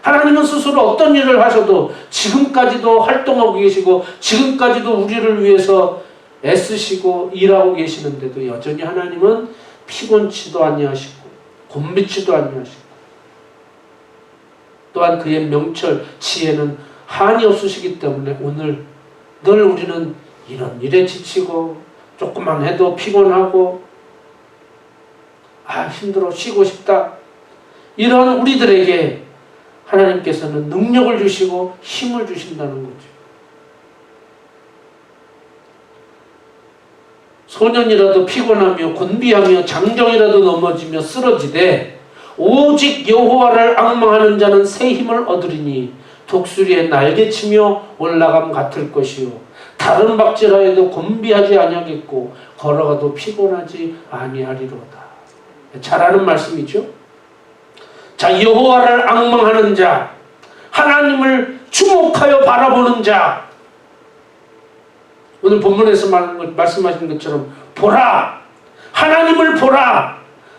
하나님은 스스로 어떤 일을 하셔도 지금까지도 활동하고 계시고 지금까지도 우리를 위해서 애쓰시고 일하고 계시는데도 여전히 하나님은 피곤치도 아니하시고 곤비치도 아니하시고 또한 그의 명철, 지혜는 한이 없으시기 때문에 오늘 늘 우리는 이런 일에 지치고 조금만 해도 피곤하고 힘들어 쉬고 싶다 이런 우리들에게 하나님께서는 능력을 주시고 힘을 주신다는 거죠. 소년이라도 피곤하며 곤비하며 장정이라도 넘어지며 쓰러지되 오직 여호와를 앙망하는 자는 새 힘을 얻으리니 독수리의 날개치며 올라감 같을 것이요 다른 박질하여도 곤비하지 아니하겠고 걸어가도 피곤하지 아니하리로다. 잘 아는 말씀이죠. 자, 여호와를 앙망하는 자, 하나님을 주목하여 바라보는 자. 오늘 본문에서 말씀하신 것처럼 보라, 하나님을 보라.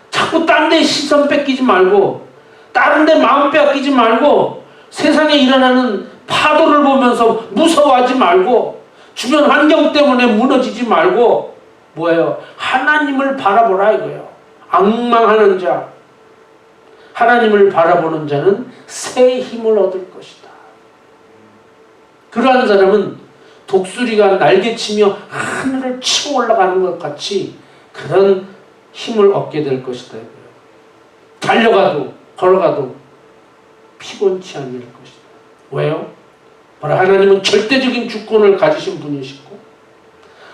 자꾸 딴 데 시선 뺏기지 말고, 다른 데 마음 뺏기지 말고, 세상에 일어나는 파도를 보면서 무서워하지 말고, 주변 환경 때문에 무너지지 말고, 뭐예요? 하나님을 바라보라 이거예요. 앙망하는 자, 하나님을 바라보는 자는 새 힘을 얻을 것이다. 그러한 사람은 독수리가 날개치며 하늘을 치고 올라가는 것 같이 그런 힘을 얻게 될 것이다. 달려가도 걸어가도 피곤치 않을 것이다. 왜요? 바로 하나님은 절대적인 주권을 가지신 분이시고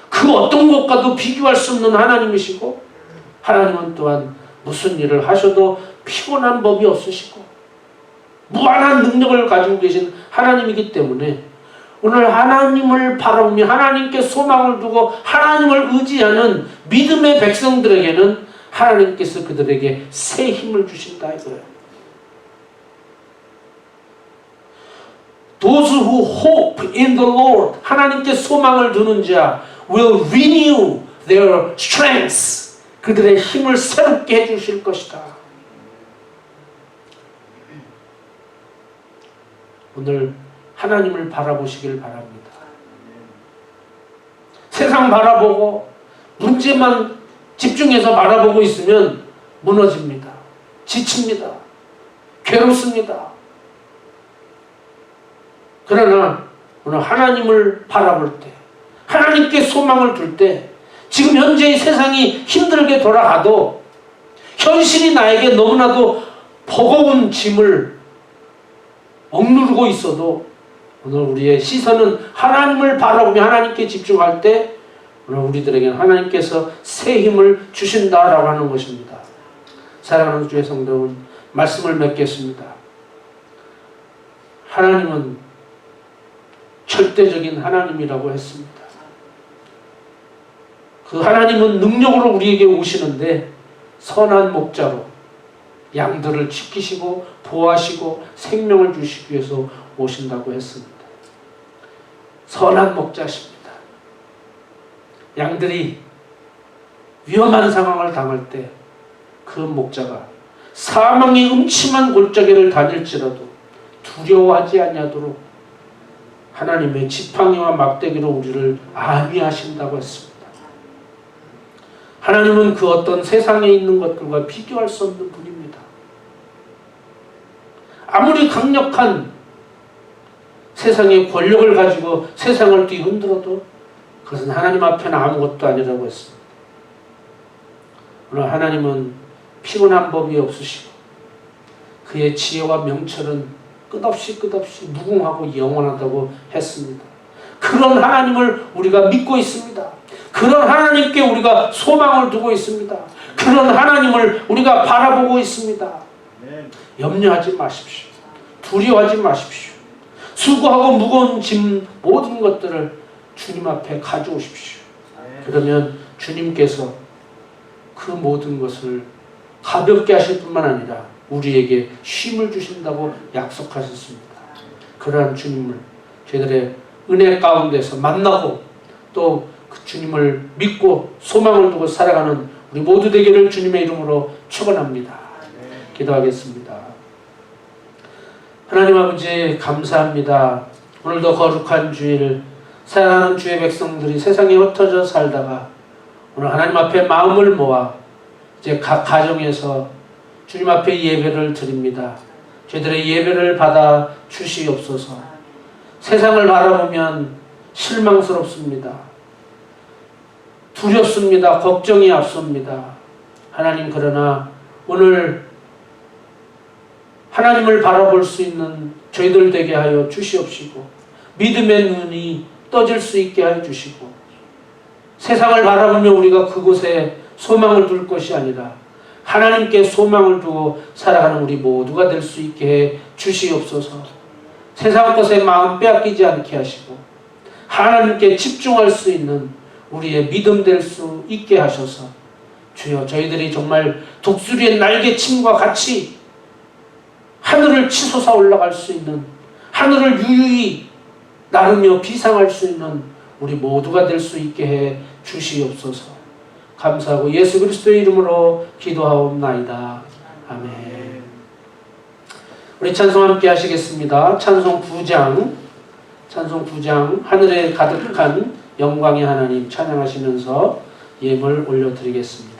그 어떤 것과도 비교할 수 없는 하나님이시고 하나님은 또한 무슨 일을 하셔도 피곤한 법이 없으시고 무한한 능력을 가지고 계신 하나님이기 때문에 오늘 하나님을 바라보며 하나님께 소망을 두고 하나님을 의지하는 믿음의 백성들에게는 하나님께서 그들에게 새 힘을 주신다 이거예요. Those who hope in the Lord, 하나님께 소망을 두는 자 will renew their strength. 그들의 힘을 새롭게 해주실 것이다. 오늘 하나님을 바라보시길 바랍니다. 세상 바라보고 문제만 집중해서 바라보고 있으면 무너집니다. 지칩니다. 괴롭습니다. 그러나 오늘 하나님을 바라볼 때, 하나님께 소망을 둘 때, 지금 현재의 세상이 힘들게 돌아가도 현실이 나에게 너무나도 버거운 짐을 억누르고 있어도 오늘 우리의 시선은 하나님을 바라보며 하나님께 집중할 때 오늘 우리들에게는 하나님께서 새 힘을 주신다라고 하는 것입니다. 사랑하는 주의 성도 여러분, 말씀을 맺겠습니다. 하나님은 절대적인 하나님이라고 했습니다. 그 하나님은 능력으로 우리에게 오시는데 선한 목자로 양들을 지키시고 보호하시고 생명을 주시기 위해서 오신다고 했습니다. 선한 목자십니다. 양들이 위험한 상황을 당할 때 그 목자가 사망의 음침한 골짜기를 다닐지라도 두려워하지 아니하도록 하나님의 지팡이와 막대기로 우리를 안위하신다고 했습니다. 하나님은 그 어떤 세상에 있는 것들과 비교할 수 없는 분입니다. 아무리 강력한 세상의 권력을 가지고 세상을 뒤흔들어도 그것은 하나님 앞에는 아무것도 아니라고 했습니다. 오늘 하나님은 피곤한 법이 없으시고 그의 지혜와 명철은 끝없이 무궁하고 영원하다고 했습니다. 그런 하나님을 우리가 믿고 있습니다. 그런 하나님께 우리가 소망을 두고 있습니다. 그런 하나님을 우리가 바라보고 있습니다. 염려하지 마십시오. 두려워하지 마십시오. 수고하고 무거운 짐 모든 것들을 주님 앞에 가져오십시오. 그러면 주님께서 그 모든 것을 가볍게 하실 뿐만 아니라 우리에게 쉼을 주신다고 약속하셨습니다. 그러한 주님을 저희들의 은혜 가운데서 만나고 또 그 주님을 믿고 소망을 두고 살아가는 우리 모두 되기를 주님의 이름으로 축원합니다. 기도하겠습니다. 하나님 아버지 감사합니다. 오늘도 거룩한 주일 사랑하는 주의 백성들이 세상에 흩어져 살다가 오늘 하나님 앞에 마음을 모아 이제 각 가정에서 주님 앞에 예배를 드립니다. 저희들의 예배를 받아 주시옵소서. 세상을 바라보면 실망스럽습니다. 두렵습니다. 걱정이 앞섭니다. 하나님 그러나 오늘 하나님을 바라볼 수 있는 저희들 되게 하여 주시옵시고 믿음의 눈이 떠질 수 있게 하여 주시고 세상을 바라보며 우리가 그곳에 소망을 둘 것이 아니라 하나님께 소망을 두고 살아가는 우리 모두가 될 수 있게 해 주시옵소서. 세상 것에 마음 빼앗기지 않게 하시고 하나님께 집중할 수 있는 우리의 믿음 될 수 있게 하셔서 주여 저희들이 정말 독수리의 날개침과 같이 하늘을 치솟아 올라갈 수 있는, 하늘을 유유히 나르며 비상할 수 있는 우리 모두가 될 수 있게 해 주시옵소서. 감사하고 예수 그리스도의 이름으로 기도하옵나이다. 아멘. 우리 찬송 함께 하시겠습니다. 찬송 9장 하늘에 가득한 영광의 하나님 찬양하시면서 예물 올려드리겠습니다.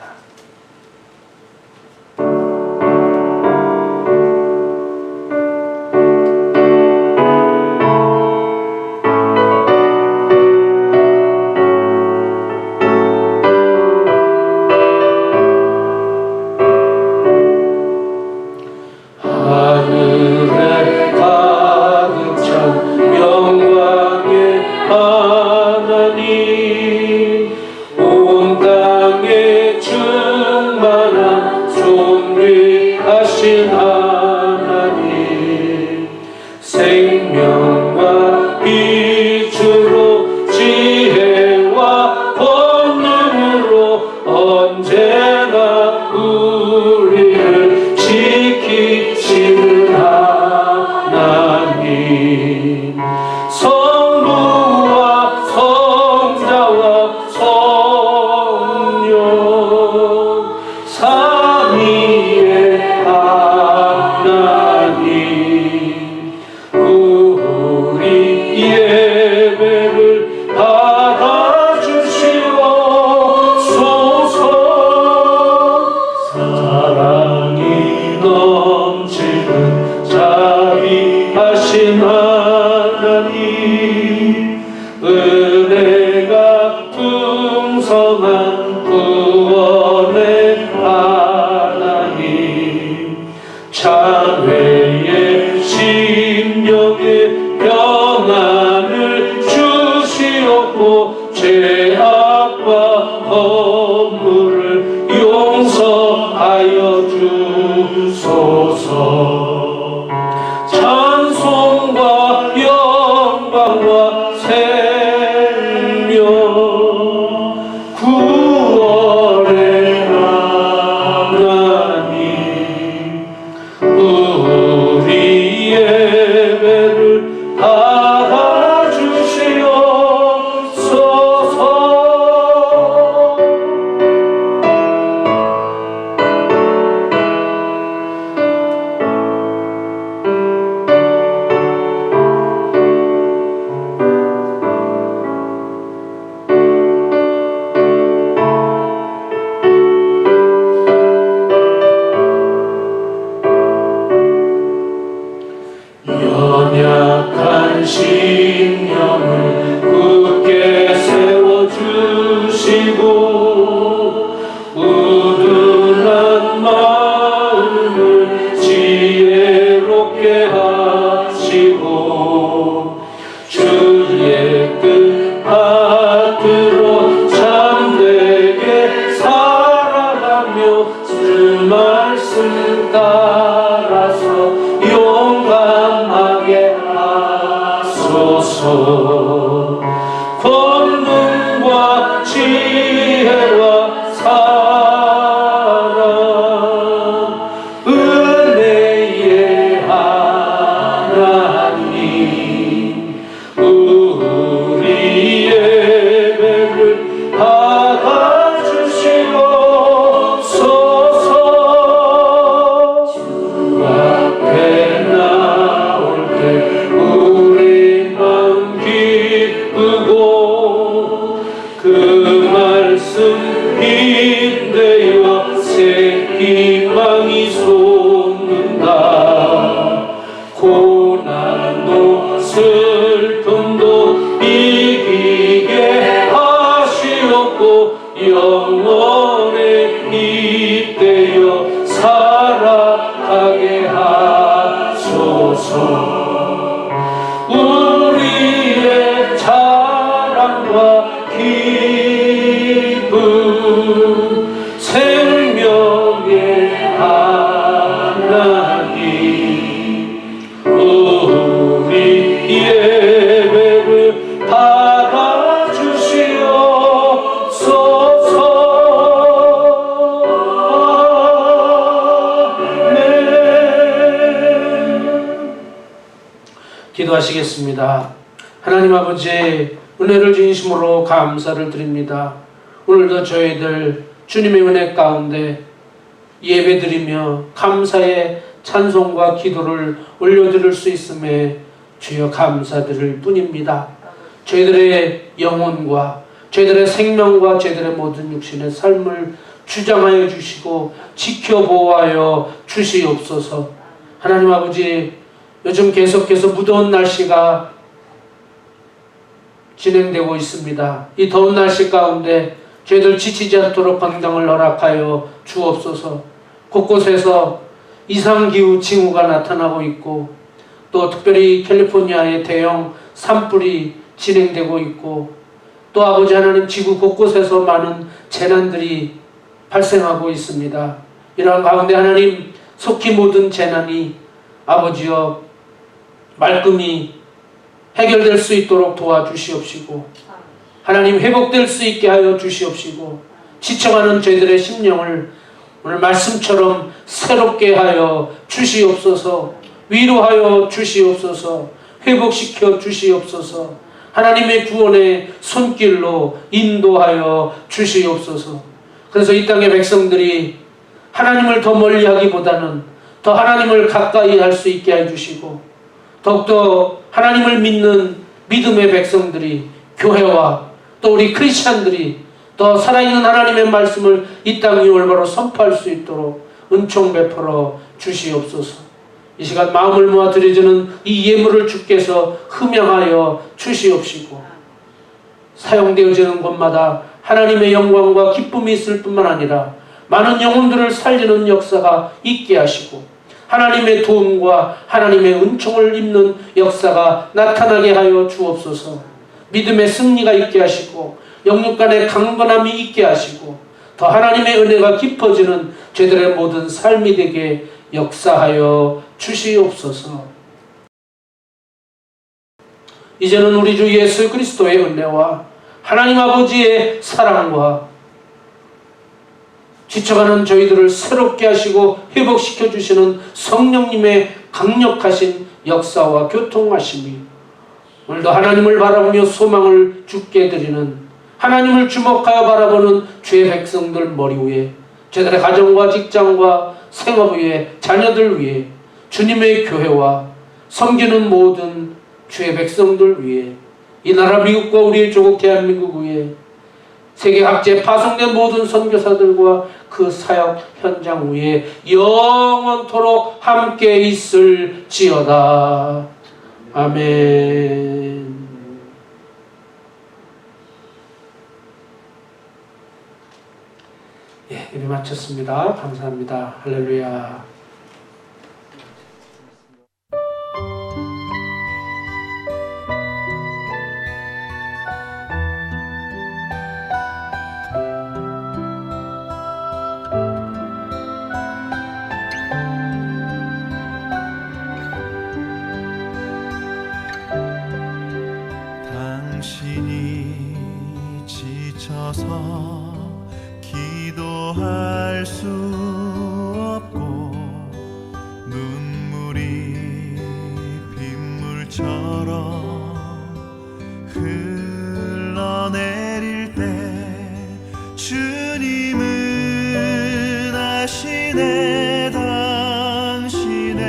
하늘에 가득 찬 영광의 하나님, 온 땅에 충만한 존귀하신 하나님, 생명과 빛으로 지혜와 권능으로 언제나 우리를 지키시는 하나님, 성부와 성자와 성령 삼위의 하나님, 우리 예배를 받아주시옵소서. 사랑이 넘치는 자비하신 하나님, 은혜가 풍성한 구원의 하나님, 장래의 심령의 평안을 주시옵고 죄악과 허물을 용서하여 주소서. 찬송과 영광과 생명 구원의 하나님, 우리 예배를 받아주시옵소서. 연약한 심령을 굳게 세워주시고, 우둔한 마음을 지혜롭게 하시고, 주의 뜻 받들어 참되게 살아가며 주 말씀 따라서 용감하게 하소서. 권능과 지혜와 사랑, 은혜의 하나님, 우리 예배를 받아주시옵소서. 주 앞에 나올 때 우리 마음 기쁘고, 그 말씀 힘되어 새 희망이 솟는다. 고난도 슬픔도 이기게 하시옵고, 영원에 잇대어 살아가게 하소서. 우리의 자랑과 기쁨, 생명의 하나님, 우리 예배를 받아주시옵소서. 아멘. 기도하시겠습니다. 하나님 아버지, 은혜를 진심으로 감사를 드립니다. 오늘도 저희들 주님의 은혜 가운데 예배드리며 감사의 찬송과 기도를 올려드릴 수 있음에 주여 감사드릴 뿐입니다. 저희들의 영혼과 저희들의 생명과 저희들의 모든 육신의 삶을 주장하여 주시고 지켜보호하여 주시옵소서. 하나님 아버지, 요즘 계속해서 무더운 날씨가 진행되고 있습니다. 이 더운 날씨 가운데 저희들 지치지 않도록 건강을 허락하여 주옵소서. 곳곳에서 이상기후 징후가 나타나고 있고 또 특별히 캘리포니아의 대형 산불이 진행되고 있고 또 아버지 하나님 지구 곳곳에서 많은 재난들이 발생하고 있습니다. 이러한 가운데 하나님 속히 모든 재난이 아버지여 말끔히 해결될 수 있도록 도와주시옵시고 하나님 회복될 수 있게 하여 주시옵시고 지쳐가는 저희들의 심령을 오늘 말씀처럼 새롭게 하여 주시옵소서. 위로하여 주시옵소서. 회복시켜 주시옵소서. 하나님의 구원의 손길로 인도하여 주시옵소서. 그래서 이 땅의 백성들이 하나님을 더 멀리하기보다는 더 하나님을 가까이 할 수 있게 해주시고 더욱더 하나님을 믿는 믿음의 백성들이 교회와 또 우리 크리스찬들이 더 살아있는 하나님의 말씀을 이 땅 위에 올바로 선포할 수 있도록 은총 베풀어 주시옵소서. 이 시간 마음을 모아 드려지는 이 예물을 주께서 흠양하여 주시옵시고 사용되어지는 곳마다 하나님의 영광과 기쁨이 있을 뿐만 아니라 많은 영혼들을 살리는 역사가 있게 하시고 하나님의 도움과 하나님의 은총을 입는 역사가 나타나게 하여 주옵소서. 믿음의 승리가 있게 하시고 영육 간의 강건함이 있게 하시고 더 하나님의 은혜가 깊어지는 저희들의 모든 삶이 되게 역사하여 주시옵소서. 이제는 우리 주 예수 그리스도의 은혜와 하나님 아버지의 사랑과 지쳐가는 저희들을 새롭게 하시고 회복시켜 주시는 성령님의 강력하신 역사와 교통하심이 오늘도 하나님을 바라보며 소망을 주께 드리는 하나님을 주목하여 바라보는 주의 백성들 머리 위에 저희들의 가정과 직장과 생업 위에 자녀들 위에 주님의 교회와 섬기는 모든 주의 백성들 위에 이 나라 미국과 우리의 조국 대한민국 위에 세계 각지에 파송된 모든 선교사들과 그 사역 현장 위에 영원토록 함께 있을지어다. 아멘. 예배 마쳤습니다. 감사합니다. 할렐루야. 당신이 지쳐서 기도할 수 없고 눈물이 빗물처럼 흘러내릴 때 주님은 아시네 당신의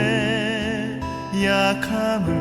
약함을